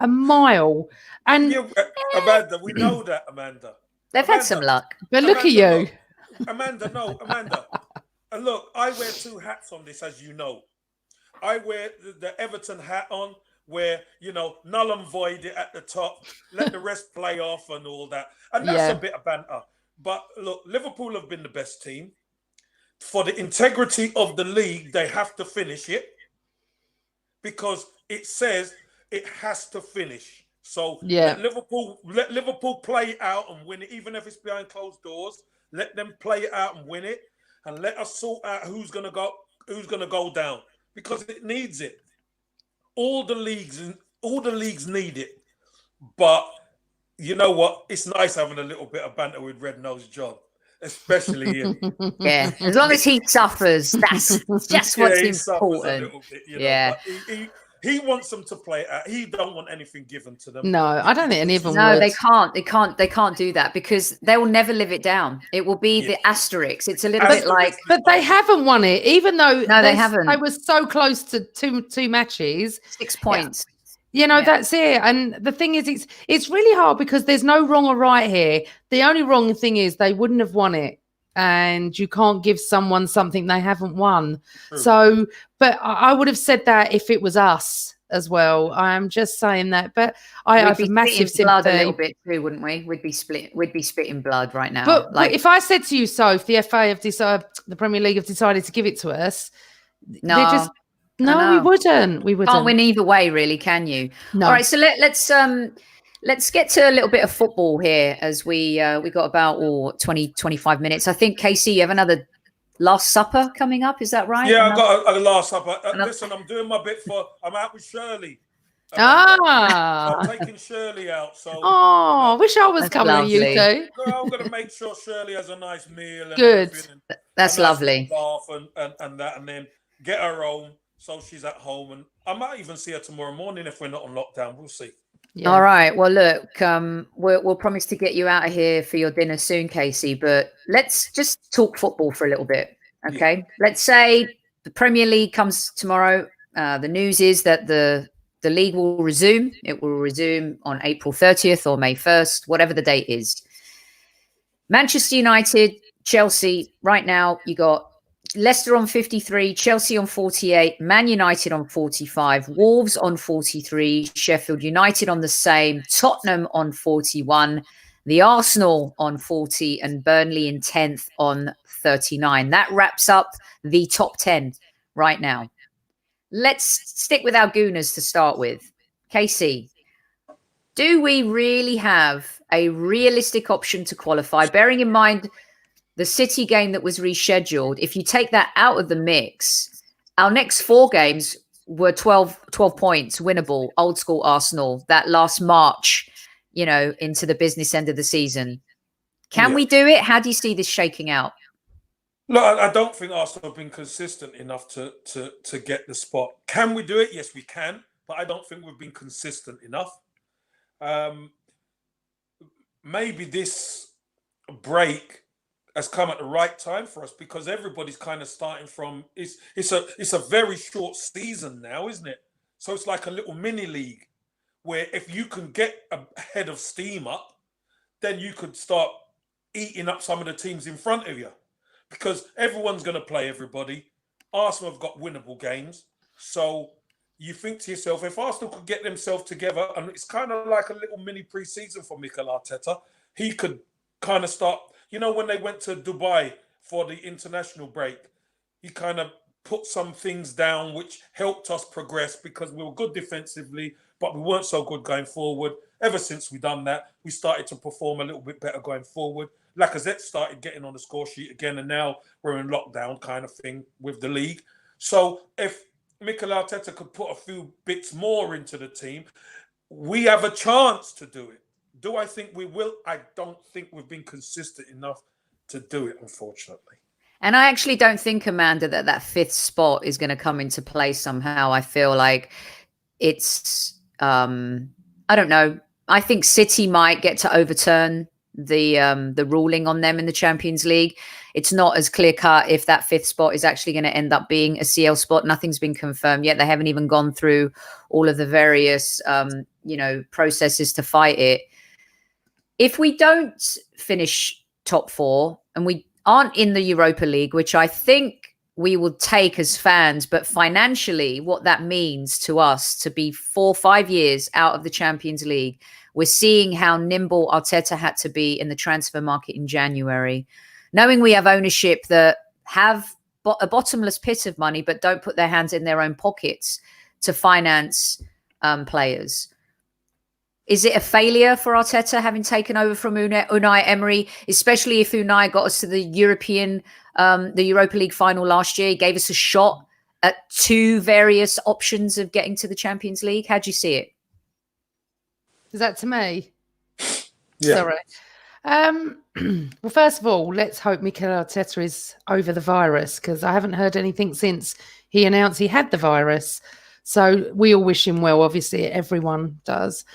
a mile. And Amanda, we know that, Amanda. They've had some luck. But look at you. Amanda. And look, I wear two hats on this, as you know. I wear the Everton hat on, where, null and void it at the top, let the rest play off and all that. And that's a bit of banter. But look, Liverpool have been the best team. For the integrity of the league, they have to finish it, because it says it has to finish. So let Liverpool play it out and win it, even if it's behind closed doors. Let them play it out and win it, and let us sort out who's gonna go down, because it needs it. All the leagues need it. But you know what? It's nice having a little bit of banter with Red Nose John, especially him. Yeah, as long as he suffers, that's just what's important. But he wants them to play it out. He don't want anything given to them. No, I don't think any of them No, would. They can't do that, because they will never live it down. It will be the asterisk. It's a little bit like... But they haven't won it, even though they haven't. They were so close to two matches. 6 points. That's it. And the thing is, it's really hard, because there's no wrong or right here. The only wrong thing is they wouldn't have won it. And you can't give someone something they haven't won. True. So, but I would have said that if it was us as well. I'm just saying that. But I have a massive sympathy. A little bit too, wouldn't we? We'd be spitting blood right now. But if I said to you, so if the FA have decided, the Premier League have decided to give it to us, we wouldn't. We wouldn't. Can't win either way, really, can you? No. All right, so let's get to a little bit of football here, as we got about 20, 25 minutes. I think, Casey, you have another Last Supper coming up. Is that right? Yeah, I got a Last Supper. Listen, I'm doing my bit I'm out with Shirley. I'm taking Shirley out. So I wish I was coming with you two. I'm going to make sure Shirley has a nice meal. And good. That's lovely. Laugh and that, and then get her home so she's at home. And I might even see her tomorrow morning if we're not on lockdown. We'll see. Yeah. All right. Well, look, we'll promise to get you out of here for your dinner soon, Casey. But let's just talk football for a little bit, okay? Yeah. Let's say the Premier League comes tomorrow. The news is that the league will resume. It will resume on April 30th or May 1st, whatever the date is. Manchester United, Chelsea. Right now, you got Leicester on 53, Chelsea on 48, Man United on 45, Wolves on 43, Sheffield United on the same, Tottenham on 41, the Arsenal on 40, and Burnley in 10th on 39. That wraps up the top 10 right now. Let's stick with our Gooners to start with. Casey, do we really have a realistic option to qualify, bearing in mind the City game that was rescheduled? If you take that out of the mix, our next 4 games were 12 points, winnable, old school Arsenal, that last March, into the business end of the season. Can we do it? How do you see this shaking out? Look, I don't think Arsenal have been consistent enough to get the spot. Can we do it? Yes, we can. But I don't think we've been consistent enough. Maybe this break has come at the right time for us, because everybody's kind of starting from it's a very short season now, isn't it? So it's like a little mini league where if you can get a head of steam up then you could start eating up some of the teams in front of you, because everyone's going to play everybody. Arsenal have got winnable games. So you think to yourself, if Arsenal could get themselves together, and it's kind of like a little mini pre-season for Mikel Arteta, he could kind of start, when they went to Dubai for the international break, he kind of put some things down which helped us progress, because we were good defensively, but we weren't so good going forward. Ever since we done that, we started to perform a little bit better going forward. Lacazette started getting on the score sheet again, and now we're in lockdown kind of thing with the league. So if Mikel Arteta could put a few bits more into the team, we have a chance to do it. Do I think we will? I don't think we've been consistent enough to do it, unfortunately. And I actually don't think, Amanda, that fifth spot is going to come into play somehow. I feel like it's, I don't know. I think City might get to overturn the ruling on them in the Champions League. It's not as clear cut if that fifth spot is actually going to end up being a CL spot. Nothing's been confirmed yet. They haven't even gone through all of the various, processes to fight it. If we don't finish top four and we aren't in the Europa League, which I think we will take as fans, but financially what that means to us to be 4 or 5 years out of the Champions League, we're seeing how nimble Arteta had to be in the transfer market in January, knowing we have ownership that have a bottomless pit of money, but don't put their hands in their own pockets to finance players. Is it a failure for Arteta having taken over from Unai Emery, especially if Unai got us to the Europa League final last year? He gave us a shot at 2 various options of getting to the Champions League. How do you see it? Is that to me? Yeah. Sorry. Well, first of all, let's hope Mikel Arteta is over the virus, because I haven't heard anything since he announced he had the virus. So we all wish him well. Obviously, everyone does.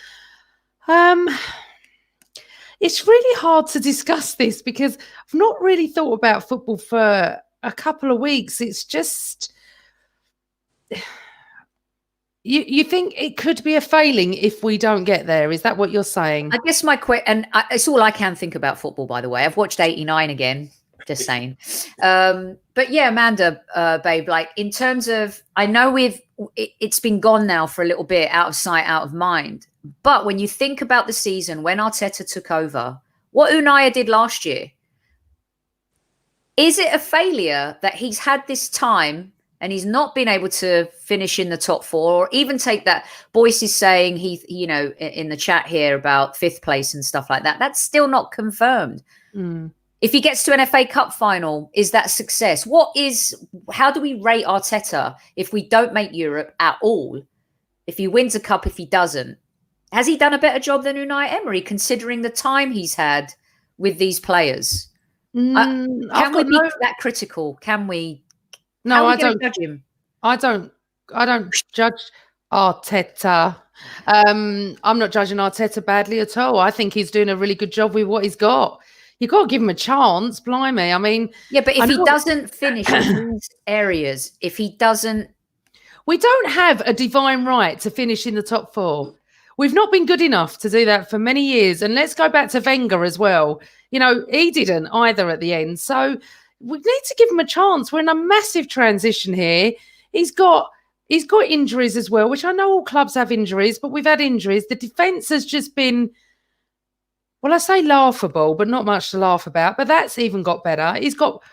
It's really hard to discuss this because I've not really thought about football for a couple of weeks. It's just, you think it could be a failing if we don't get there? Is that what you're saying? I guess it's all I can think about football, by the way. I've watched 89 again, just saying. But yeah, Amanda, babe, like in terms of, I know it's been gone now for a little bit, out of sight, out of mind. But when you think about the season, when Arteta took over, what Unai did last year, is it a failure that he's had this time and he's not been able to finish in the top 4, or even take that? Boyce is saying in the chat here about 5th place and stuff like that. That's still not confirmed. If he gets to an FA Cup final, is that success? How do we rate Arteta if we don't make Europe at all? If he wins a cup, if he doesn't, has he done a better job than Unai Emery, considering the time he's had with these players? Can we be that critical? Can we? No, I don't judge him. I don't judge Arteta. I'm not judging Arteta badly at all. I think he's doing a really good job with what he's got. You got to give him a chance, blimey. I mean, yeah, but if he doesn't finish in these areas, we don't have a divine right to finish in the top 4. We've not been good enough to do that for many years. And let's go back to Wenger as well. He didn't either at the end. So we need to give him a chance. We're in a massive transition here. He's got injuries as well, which I know all clubs have injuries, but we've had injuries. The defence has just been, well, I say laughable, but not much to laugh about. But that's even got better. He's got,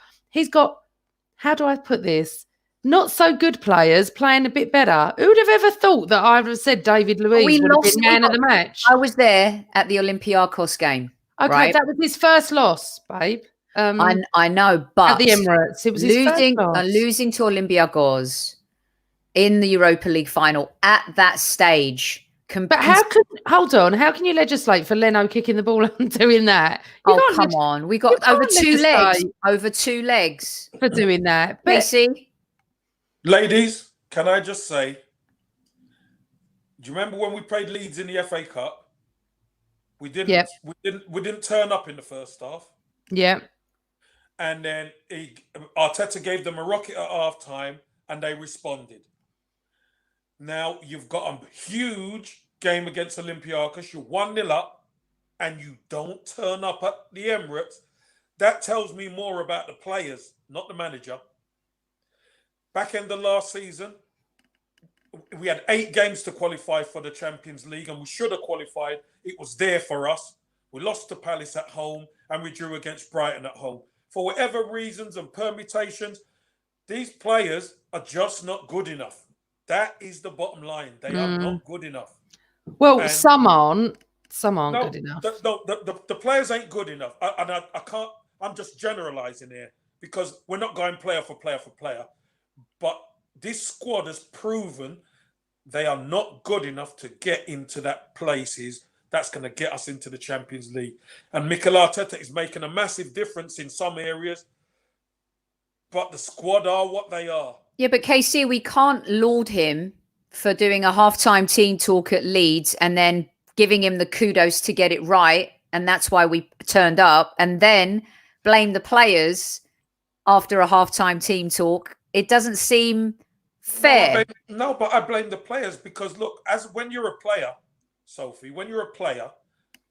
how do I put this? Not so good players playing a bit better. Who would have ever thought that I would have said David Luiz would have been man of the match? I was there at the Olympiacos game. Okay, right? That was his first loss, babe. I know, but at the Emirates, it was his first loss. Losing to Olympiacos in the Europa League final at that stage. But hold on, how can you legislate for Leno kicking the ball and doing that? Come on. We got over 2 legs. Over 2 legs. For doing that. But, BC? Ladies, can I just say, do you remember when we played Leeds in the FA Cup? We didn't turn up in the first half. Yeah. And then Arteta gave them a rocket at half time and they responded. Now you've got a huge game against Olympiacos. You're 1-0 up and you don't turn up at the Emirates, that tells me more about the players, not the manager. Back in the last season, we had 8 games to qualify for the Champions League, and we should have qualified. It was there for us. We lost to Palace at home, and we drew against Brighton at home. For whatever reasons and permutations, these players are just not good enough. That is the bottom line. They are not good enough. Well, And some aren't good enough. The players ain't good enough. I can't. I'm just generalizing here because we're not going player for player for player. But this squad has proven they are not good enough to get into that places that's going to get us into the Champions League. And Mikel Arteta is making a massive difference in some areas, but the squad are what they are. Yeah, but KC, we can't laud him for doing a halftime team talk at Leeds and then giving him the kudos to get it right. And that's why we turned up, and then blame the players after a halftime team talk. It doesn't seem fair. No, but I blame the players because look, when you're a player, Sophie, when you're a player,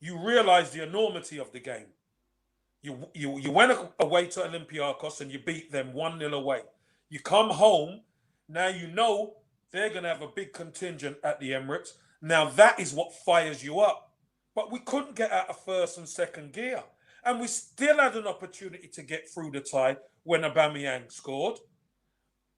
you realize the enormity of the game. You went away to Olympiacos and you beat them 1-0 away. You come home, now you know they're going to have a big contingent at the Emirates. Now that is what fires you up. But we couldn't get out of first and second gear. And we still had an opportunity to get through the tie when Aubameyang scored.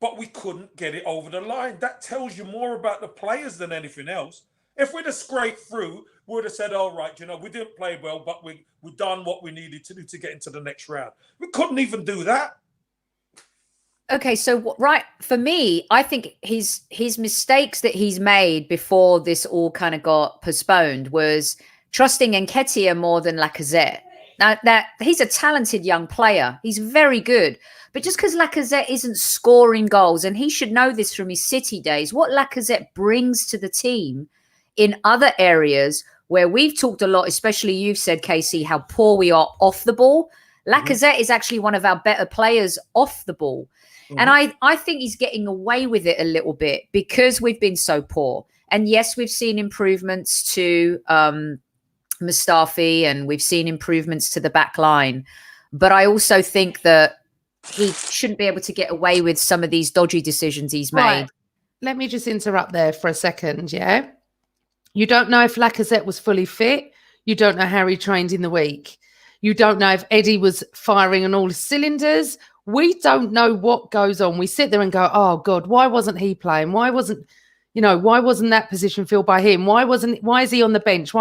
But we couldn't get it over the line. That tells you more about the players than anything else. If we'd have scraped through, we would have said, all right, we didn't play well, but we done what we needed to do to get into the next round. We couldn't even do that. Okay, so for me, I think his mistakes that he's made before this all kind of got postponed was trusting Nketiah more than Lacazette. Now, that he's a talented young player. He's very good. But just because Lacazette isn't scoring goals, and he should know this from his City days, what Lacazette brings to the team in other areas where we've talked a lot, especially you've said, Casey, how poor we are off the ball. Lacazette is actually one of our better players off the ball. And I think he's getting away with it a little bit because we've been so poor. And yes, we've seen improvements to Mustafi, and we've seen improvements to the back line. But I also think that he shouldn't be able to get away with some of these dodgy decisions he's made. Right. Let me just interrupt there for a second, yeah? You don't know if Lacazette was fully fit. You don't know how he trained in the week. You don't know if Eddie was firing on all cylinders. We don't know what goes on. We sit there and go, oh, God, why wasn't he playing? Why wasn't that position filled by him? Why is he on the bench?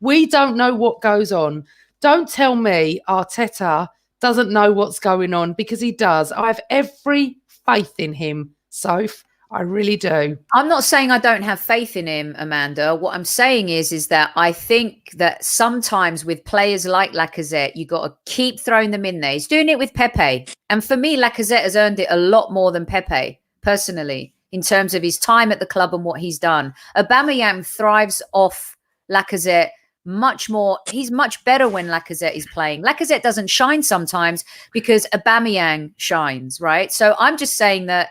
We don't know what goes on. Don't tell me Arteta doesn't know what's going on, because he does. I have every faith in him, Soph. I really do. I'm not saying I don't have faith in him, Amanda. What I'm saying is that I think that sometimes with players like Lacazette, you got to keep throwing them in there. He's doing it with Pepe. And for me, Lacazette has earned it a lot more than Pepe, personally, in terms of his time at the club and what he's done. Aubameyang thrives off Lacazette much more. He's much better when Lacazette is playing. Lacazette doesn't shine sometimes because Aubameyang shines, right? So I'm just saying that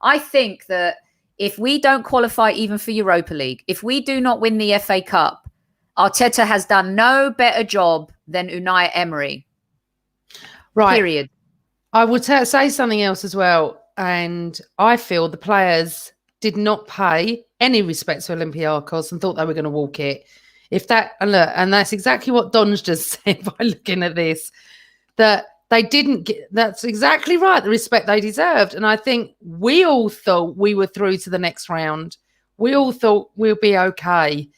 I think that if we don't qualify even for Europa League, if we do not win the FA Cup, Arteta has done no better job than Unai Emery. Right. Period. I would say something else as well. And I feel the players did not pay any respect to Olympiacos and thought they were going to walk it. And that's exactly what Don's just said by looking at this, that they didn't get, that's exactly right, the respect they deserved. And I think we all thought we were through to the next round. We all thought we'll be okay.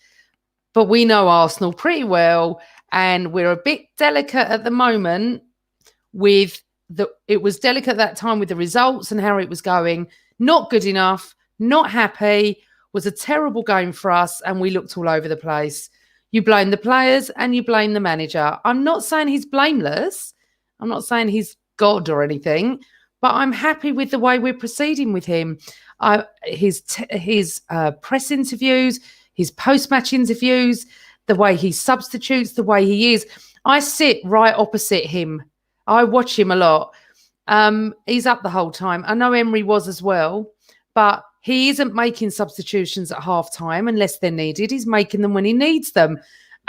But we know Arsenal pretty well, and we're a bit delicate at the moment it was delicate at that time with the results and how it was going. Not good enough, not happy, was a terrible game for us, and we looked all over the place. You blame the players and you blame the manager. I'm not saying he's blameless. I'm not saying he's God or anything, but I'm happy with the way we're proceeding with him. His press interviews, his post-match interviews, the way he substitutes, the way he is. I sit right opposite him. I watch him a lot. He's up the whole time. I know Emery was as well, but he isn't making substitutions at half time unless they're needed. He's making them when he needs them.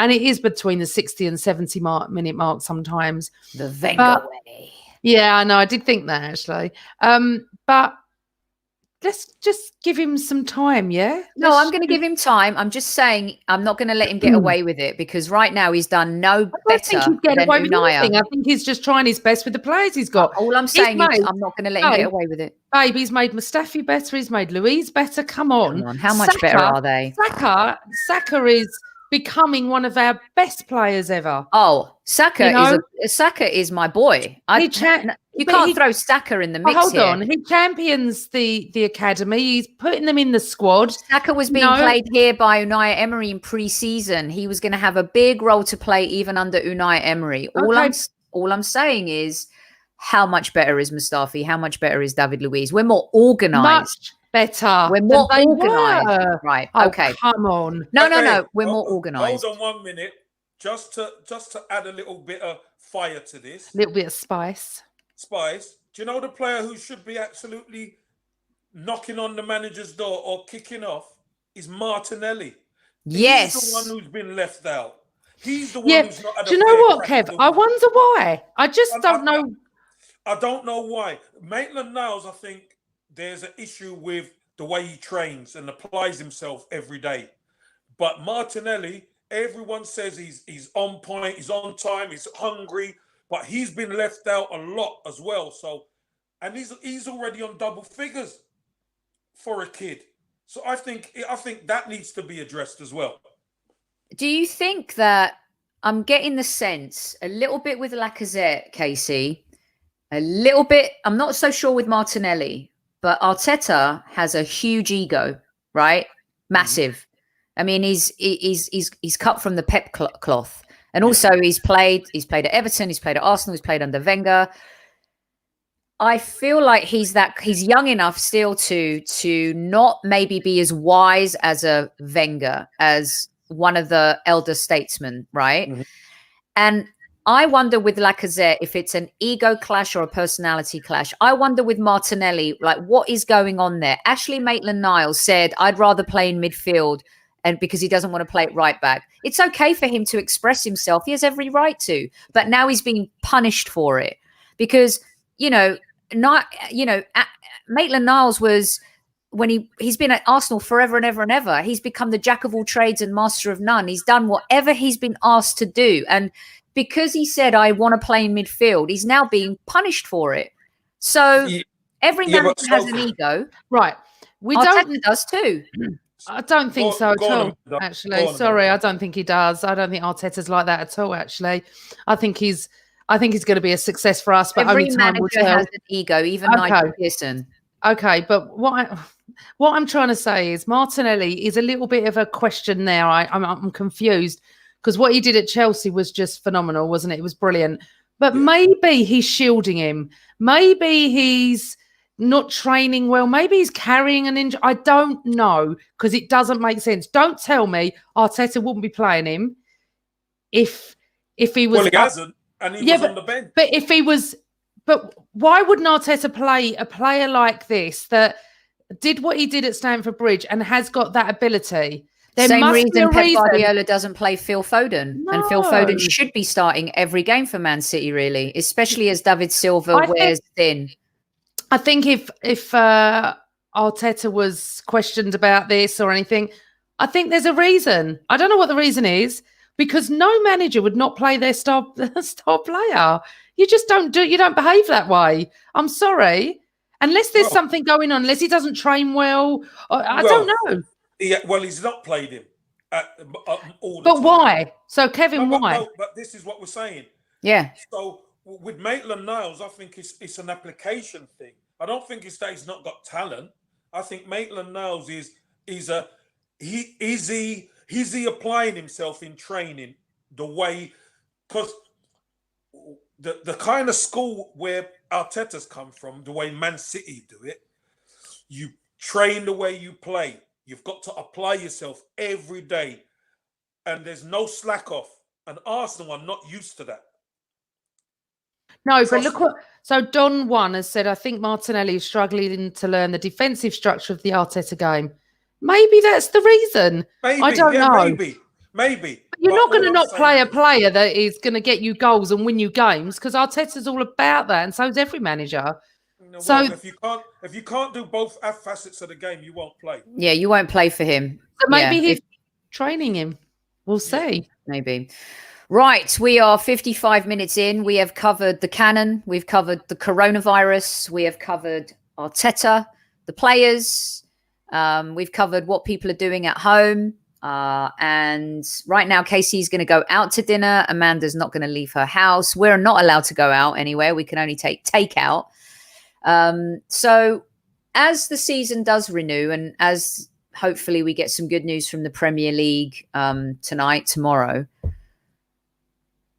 And it is between the 60 and 70 minute mark sometimes. The Wenger way. Yeah, I know. I did think that actually. But let's just give him some time, yeah? No, I'm going to give him time. I'm just saying I'm not going to let him get away with it because right now he's done no better I think he'd get than away with Unai. anything. I think he's just trying his best with the players he's got. All I'm saying is I'm not going to let him get away with it. Babe, he's made Mustafi better. He's made Louise better. Come on. How much better are they? Saka is becoming one of our best players ever. Oh, Saka is my boy. You can't throw Saka in the mix. Hold on, he champions the academy. He's putting them in the squad. Saka was being played here by Unai Emery in pre-season. He was going to have a big role to play even under Unai Emery. All I'm saying is, how much better is Mustafi? How much better is David Luiz? We're more organised. Better. We're more organised. Right. Okay. Come on. No. We're more organised. Hold on 1 minute. Just to add a little bit of fire to this. A little bit of spice. Do you know the player who should be absolutely knocking on the manager's door or kicking off is Martinelli? Yes. He's the one who's been left out. He's the one who's not had a Do you know what, Kev? I wonder why. I just don't know. I don't know why. Maitland-Niles, I think there's an issue with the way he trains and applies himself every day. But Martinelli, everyone says he's on point, he's on time, he's hungry, but he's been left out a lot as well. So, and he's already on double figures for a kid. So I think that needs to be addressed as well. Do you think that I'm getting the sense a little bit with Lacazette, Casey, a little bit, I'm not so sure with Martinelli, but Arteta has a huge ego, right? Massive. I mean, he's cut from the Pep cloth. And also he's played at Everton, he's played at Arsenal, he's played under Wenger. I feel like he's young enough still to not maybe be as wise as a Wenger, as one of the elder statesmen, right? Mm-hmm. And I wonder with Lacazette if it's an ego clash or a personality clash. I wonder with Martinelli, like what is going on there? Ashley Maitland-Niles said, I'd rather play in midfield, and because he doesn't want to play it right back. It's okay for him to express himself. He has every right to. But now he's being punished for it because, Maitland-Niles was, when he's been at Arsenal forever and ever and ever, he's become the jack of all trades and master of none. He's done whatever he's been asked to do. And because he said, I want to play in midfield, he's now being punished for it. So every manager has an ego. Right. Arteta does too. I don't think so at all, actually. Sorry, I don't think he does. I don't think Arteta's like that at all, actually. I think he's going to be a success for us, but only time will tell. Every manager has an ego, even Nigel Pearson. Okay, but what I'm trying to say is Martinelli is a little bit of a question there. I'm confused because what he did at Chelsea was just phenomenal, wasn't it? It was brilliant. But maybe he's shielding him. Maybe he's not training well. Maybe he's carrying an injury. I don't know because it doesn't make sense. Don't tell me Arteta wouldn't be playing him if he was. Well, he hasn't, and he was on the bench. But if he was, but why wouldn't Arteta play a player like this that did what he did at Stamford Bridge and has got that ability? There Same must reason be a Pep Guardiola doesn't play Phil Foden. No. And Phil Foden should be starting every game for Man City, really, especially as David Silva wears thin. I think if Arteta was questioned about this or anything, I think there's a reason. I don't know what the reason is, because no manager would not play their star player. You just don't you don't behave that way. I'm sorry. Unless there's something going on, unless he doesn't train well. I don't know. He's not played him all the time. But why? So, Kevin, why? No, but this is what we're saying. Yeah. So, with Maitland-Niles, I think it's an application thing. I don't think it's that he's not got talent. I think Maitland-Niles is he applying himself in training the way, because the kind of school where Arteta's come from, the way Man City do it, you train the way you play. You've got to apply yourself every day, and there's no slack off. And Arsenal are not used to that. No, but look what. So Don One has said, I think Martinelli is struggling to learn the defensive structure of the Arteta game. Maybe that's the reason. I don't know. Maybe. You're But not going all to I'm not saying play a is- player that is going to get you goals and win you games because Arteta's all about that, and so is every manager. Well, So- if you can't do both facets of the game, you won't play. Yeah, you won't play for him. So maybe Yeah, he's training him. We'll see. maybe. Right, we are 55 minutes in. We have covered the canon. We've covered the coronavirus. We have covered Arteta, the players. We've covered what people are doing at home. And right now, Casey's going to go out to dinner. Amanda's not going to leave her house. We're not allowed to go out anywhere. We can only take takeout. So as the season does renew and as hopefully we get some good news from the Premier League tonight, tomorrow,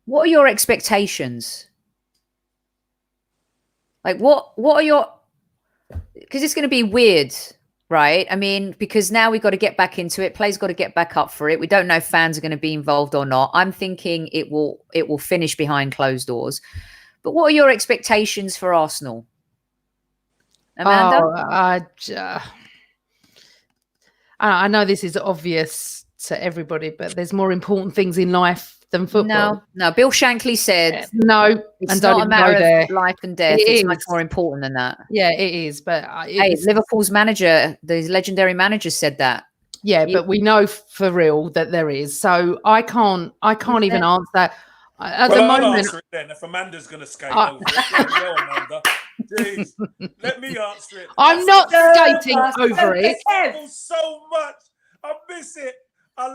what are your expectations? Like what are your, because it's going to be weird, right? I mean, because now we've got to get back into it. Players got to get back up for it. We don't know if fans are going to be involved or not. I'm thinking it will finish behind closed doors. But what are your expectations for Arsenal? Amanda? I know this is obvious to everybody, but there's more important things in life than football. No. Bill Shankly said No, it's and not don't a even matter go there. of life and death. It It's much is. more important than that. Yeah, it is. But Hey, Liverpool's manager, the legendary manager, said that. yeah, but we know for real that there is. So I can't even answer that. At the I'll moment, answer it then. If Amanda's going to skate over it, there you go, Amanda. Jeez, let me answer it. I'm not skating over it. So much. I miss it.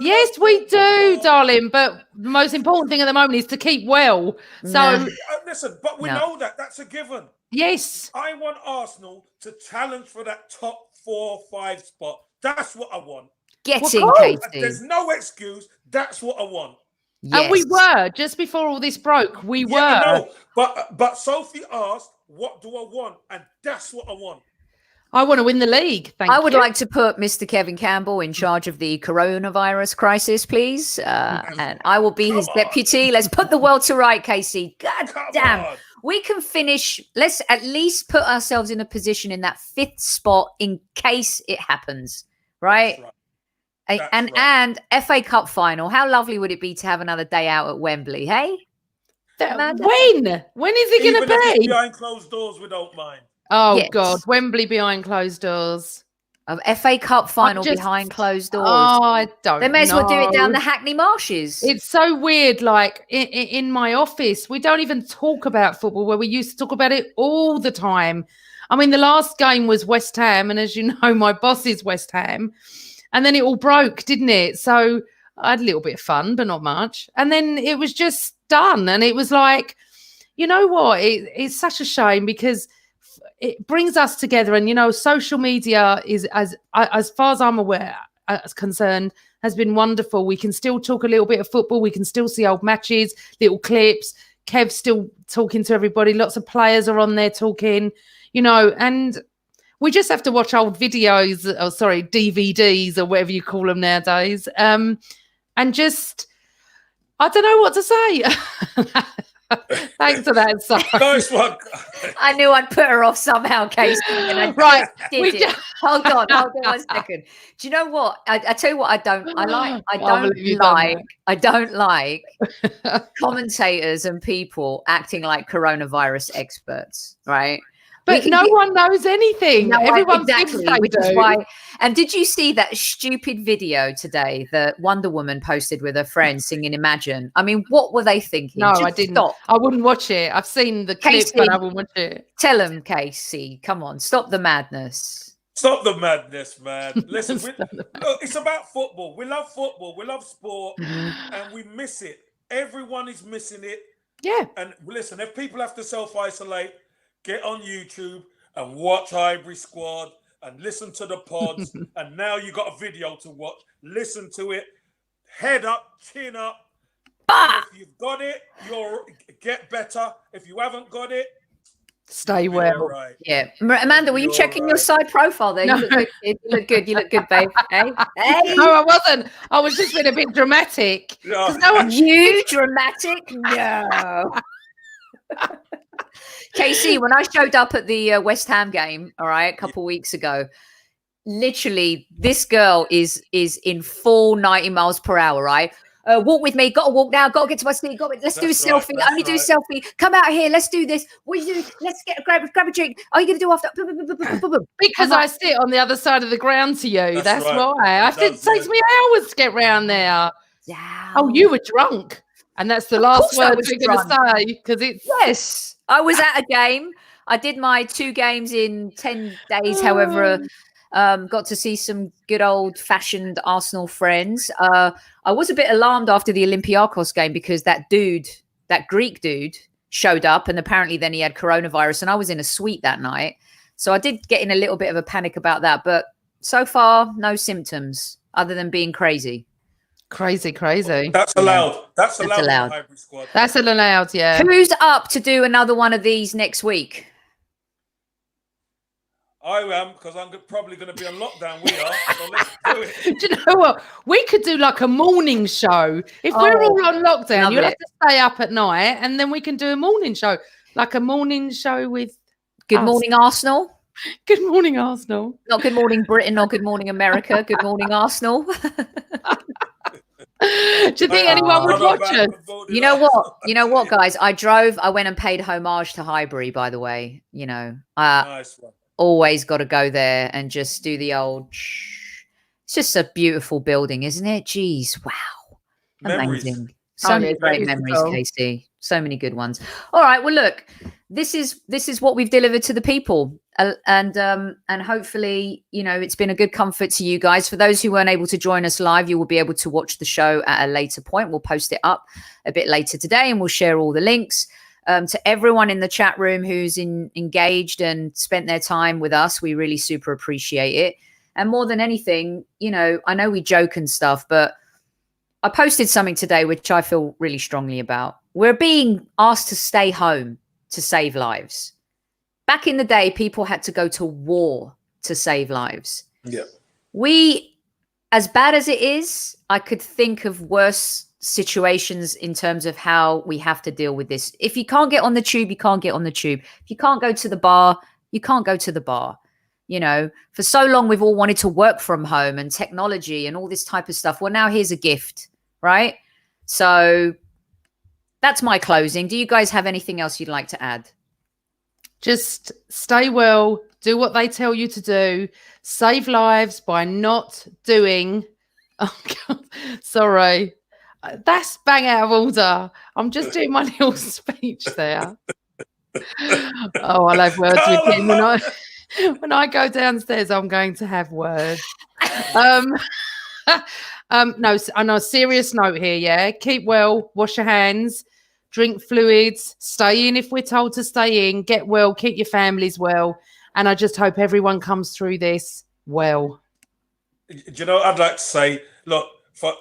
Yes, we do, darling. But the most important thing at the moment is to keep well. So Listen, but we know that. That's a given. Yes. I want Arsenal to challenge for that top 4 or 5 spot. That's what I want. Getting And Casey. there's no excuse. That's what I want. Yes. And we were just before all this broke. We were. I know. But Sophie asked, "What do I want?" And that's what I want. I want to win the league. I would like to put Mr. Kevin Campbell in charge of the coronavirus crisis, please. And I will be his deputy. Let's put the world to right, Casey. God damn. We can finish. Let's at least put ourselves in a position in that 5th spot in case it happens. Right? And FA Cup final. How lovely would it be to have another day out at Wembley? Hey? When? When is it going to be? Behind closed doors, we don't mind. Oh, yes. God. Wembley behind closed doors. Of FA Cup final behind closed doors. Oh, I don't know. They may as well do it down the Hackney Marshes. It's so weird. Like in my office, we don't even talk about football where we used to talk about it all the time. I mean, the last game was West Ham. And as you know, my boss is West Ham. And then it all broke, didn't it? So I had a little bit of fun, but not much. And then it was just done. And it was like, you know what? It's such a shame because it brings us together. And, you know, social media is, as far as I'm aware, as concerned, has been wonderful. We can still talk a little bit of football. We can still see old matches, little clips. Kev's still talking to everybody. Lots of players are on there talking, you know, and we just have to watch old videos, DVDs or whatever you call them nowadays. And just, I don't know what to say. Thanks for that. Sorry. Nice one. I knew I'd put her off somehow, Casey. And I Right. did it. Hold on 1 second. Do you know what? I tell you what I don't like commentators and people acting like coronavirus experts, right? But no one knows anything. No, everyone exactly, thinks they which do. is why. And did you see that stupid video today that Wonder Woman posted with her friend singing Imagine? I mean, what were they thinking? No, Just I didn't. Stop. I wouldn't watch it. I've seen the clip, Casey, but I wouldn't watch it. Tell them, Casey. Come on, stop the madness. Stop the madness, man. Listen, look, it's about football. We love football. We love sport, and we miss it. Everyone is missing it. Yeah. And listen, if people have to self-isolate, get on YouTube and watch Ivory Squad and listen to the pods. And now you got a video to watch. Listen to it. Head up, chin up. If you've got it, you'll get better. If you haven't got it, stay well. Right. Yeah. Amanda, were you checking your side profile there? No. You look good. You look good, babe. Hey? No, I wasn't. I was just being a bit dramatic. You dramatic? No. Casey, when I showed up at the West Ham game, all right, a couple of weeks ago, literally this girl is in full 90 miles per hour, right? walk with me. Got to walk now. Got to get to my seat. Let's do a selfie. That's Only do a selfie. Come out here. Let's do this. What are you doing? Let's grab a drink. Are you going to do after? Because I sit on the other side of the ground to you. That's right. why. It takes me hours to get round there. Yeah. Oh, you were drunk. And that's the last word we're going to say. Because it's... Yes. I was at a game. I did my 2 games in 10 days. However, got to see some good old fashioned Arsenal friends. I was a bit alarmed after the Olympiacos game because that Greek dude showed up and apparently then he had coronavirus and I was in a suite that night. So I did get in a little bit of a panic about that. But so far, no symptoms other than being crazy. Crazy. That's allowed. That's allowed. In the hybrid squad. That's allowed, yeah. Who's up to do another one of these next week? I am, because I'm probably going to be on lockdown. We are. So let's do it. Do you know what? We could do like a morning show. If we're all on lockdown, you'll have to stay up at night and then we can do a morning show. Like a morning show with Good Morning Arsenal. Good Morning Arsenal. Not Good Morning Britain, not Good Morning America. Good Morning Arsenal. Do you think anyone would watch us? You know what? You know what, guys? I went and paid homage to Highbury, by the way. You know, nice one. Always got to go there and just do the old. It's just a beautiful building, isn't it? Jeez, wow, amazing! So many great memories, Casey. So many good ones. All right, well, look, this is what we've delivered to the people, and hopefully, you know, it's been a good comfort to you guys. For those who weren't able to join us live, you will be able to watch the show at a later point. We'll post it up a bit later today, and we'll share all the links. To everyone in the chat room who's engaged and spent their time with us, we really super appreciate it. And more than anything, you know, I know we joke and stuff, but I posted something today which I feel really strongly about. We're being asked to stay home to save lives. Back in the day, people had to go to war to save lives. Yeah. We, as bad as it is, I could think of worse situations in terms of how we have to deal with this. If you can't get on the tube, you can't get on the tube. If you can't go to the bar, you can't go to the bar. You know, for so long, we've all wanted to work from home and technology and all this type of stuff. Well, now here's a gift, right? So that's my closing. Do you guys have anything else you'd like to add? Just stay well, do what they tell you to do, save lives by not doing. Oh, God, sorry. That's bang out of order. I'm just doing my little speech there. Oh, I'll have words with him when I go downstairs. I'm going to have words. No, on a serious note here, yeah. Keep well, wash your hands, drink fluids, stay in if we're told to stay in, get well, keep your families well, and I just hope everyone comes through this well. Do you know, I'd like to say, look,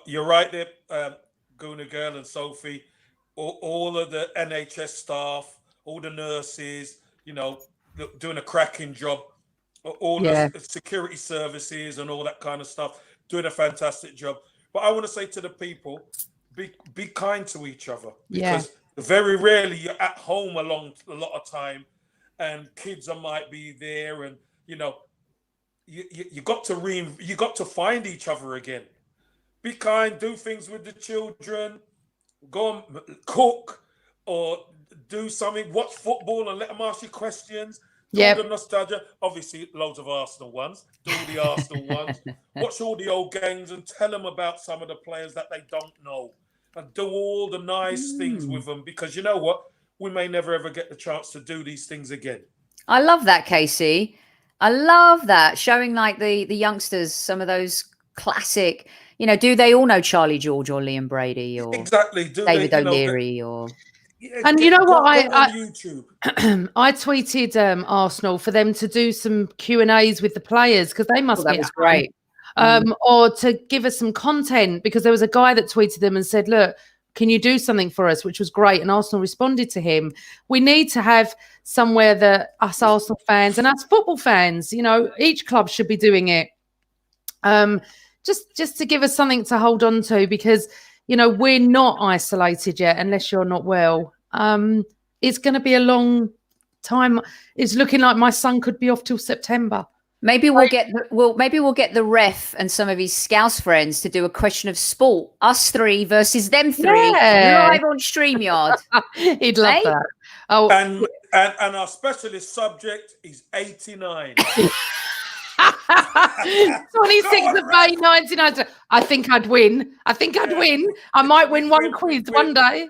you're right there, Guna Girl and Sophie, all of the NHS staff, all the nurses, you know, doing a cracking job, all the security services and all that kind of stuff, doing a fantastic job. But I want to say to the people, be kind to each other, because very rarely you're at home a lot of time, and kids might be there, and you know, you got to find each other again. Be kind, do things with the children, go and cook or do something, watch football and let them ask you questions. Yeah. The nostalgia, obviously loads of Arsenal ones, do the Arsenal ones, watch all the old games and tell them about some of the players that they don't know, and do all the nice things with them, because you know what? We may never ever get the chance to do these things again. I love that, Casey. I love that. Showing like the youngsters some of those classic, you know, do they all know Charlie George or Liam Brady or exactly David O'Leary or... And you know what, on YouTube. I tweeted Arsenal for them to do some Q&As with the players, because they must be that was great. Or to give us some content, because there was a guy that tweeted them and said, look, can you do something for us, which was great, and Arsenal responded to him. We need to have somewhere that us Arsenal fans and us football fans, you know, each club should be doing it, just to give us something to hold on to, because you know, we're not isolated yet unless you're not well. It's going to be a long time. It's looking like my son could be off till September. Maybe we'll get the ref and some of his Scouse friends to do a question of sport. Us three versus them three live on StreamYard. He'd love that. Oh, and our specialist subject is 89. 26th of May 1990. I think I'd win. I might win one quiz one day.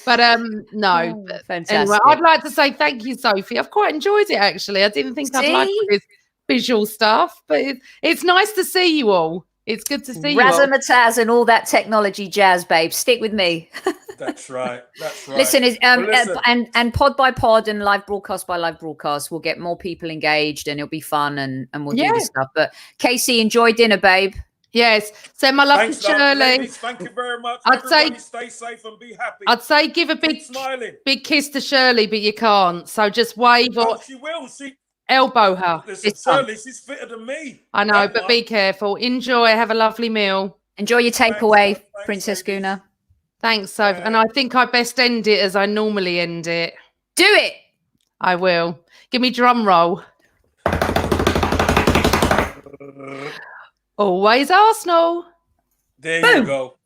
But no. Fantastic. Anyway, I'd like to say thank you, Sophie. I've quite enjoyed it actually. I didn't think I'd like this visual stuff, but it's nice to see you all. It's good to see you all. Razzmatazz and all that technology jazz, babe. Stick with me. That's right. Listen, and pod by pod and live broadcast by live broadcast, we'll get more people engaged and it'll be fun and we'll do this stuff. But Casey, enjoy dinner, babe. Yes. Send my love to Shirley. Ladies, thank you very much. Everybody stay safe and be happy. I'd say give a big kiss to Shirley, but you can't. So just wave or she will. She elbow her. Listen, Shirley, she's fitter than me. I know, but be careful. Enjoy. Have a lovely meal. Enjoy your takeaway, Princess Guna. Thanks, Sophie. And I think I best end it as I normally end it. Do it. I will. Give me drum roll. Always Arsenal. There you go.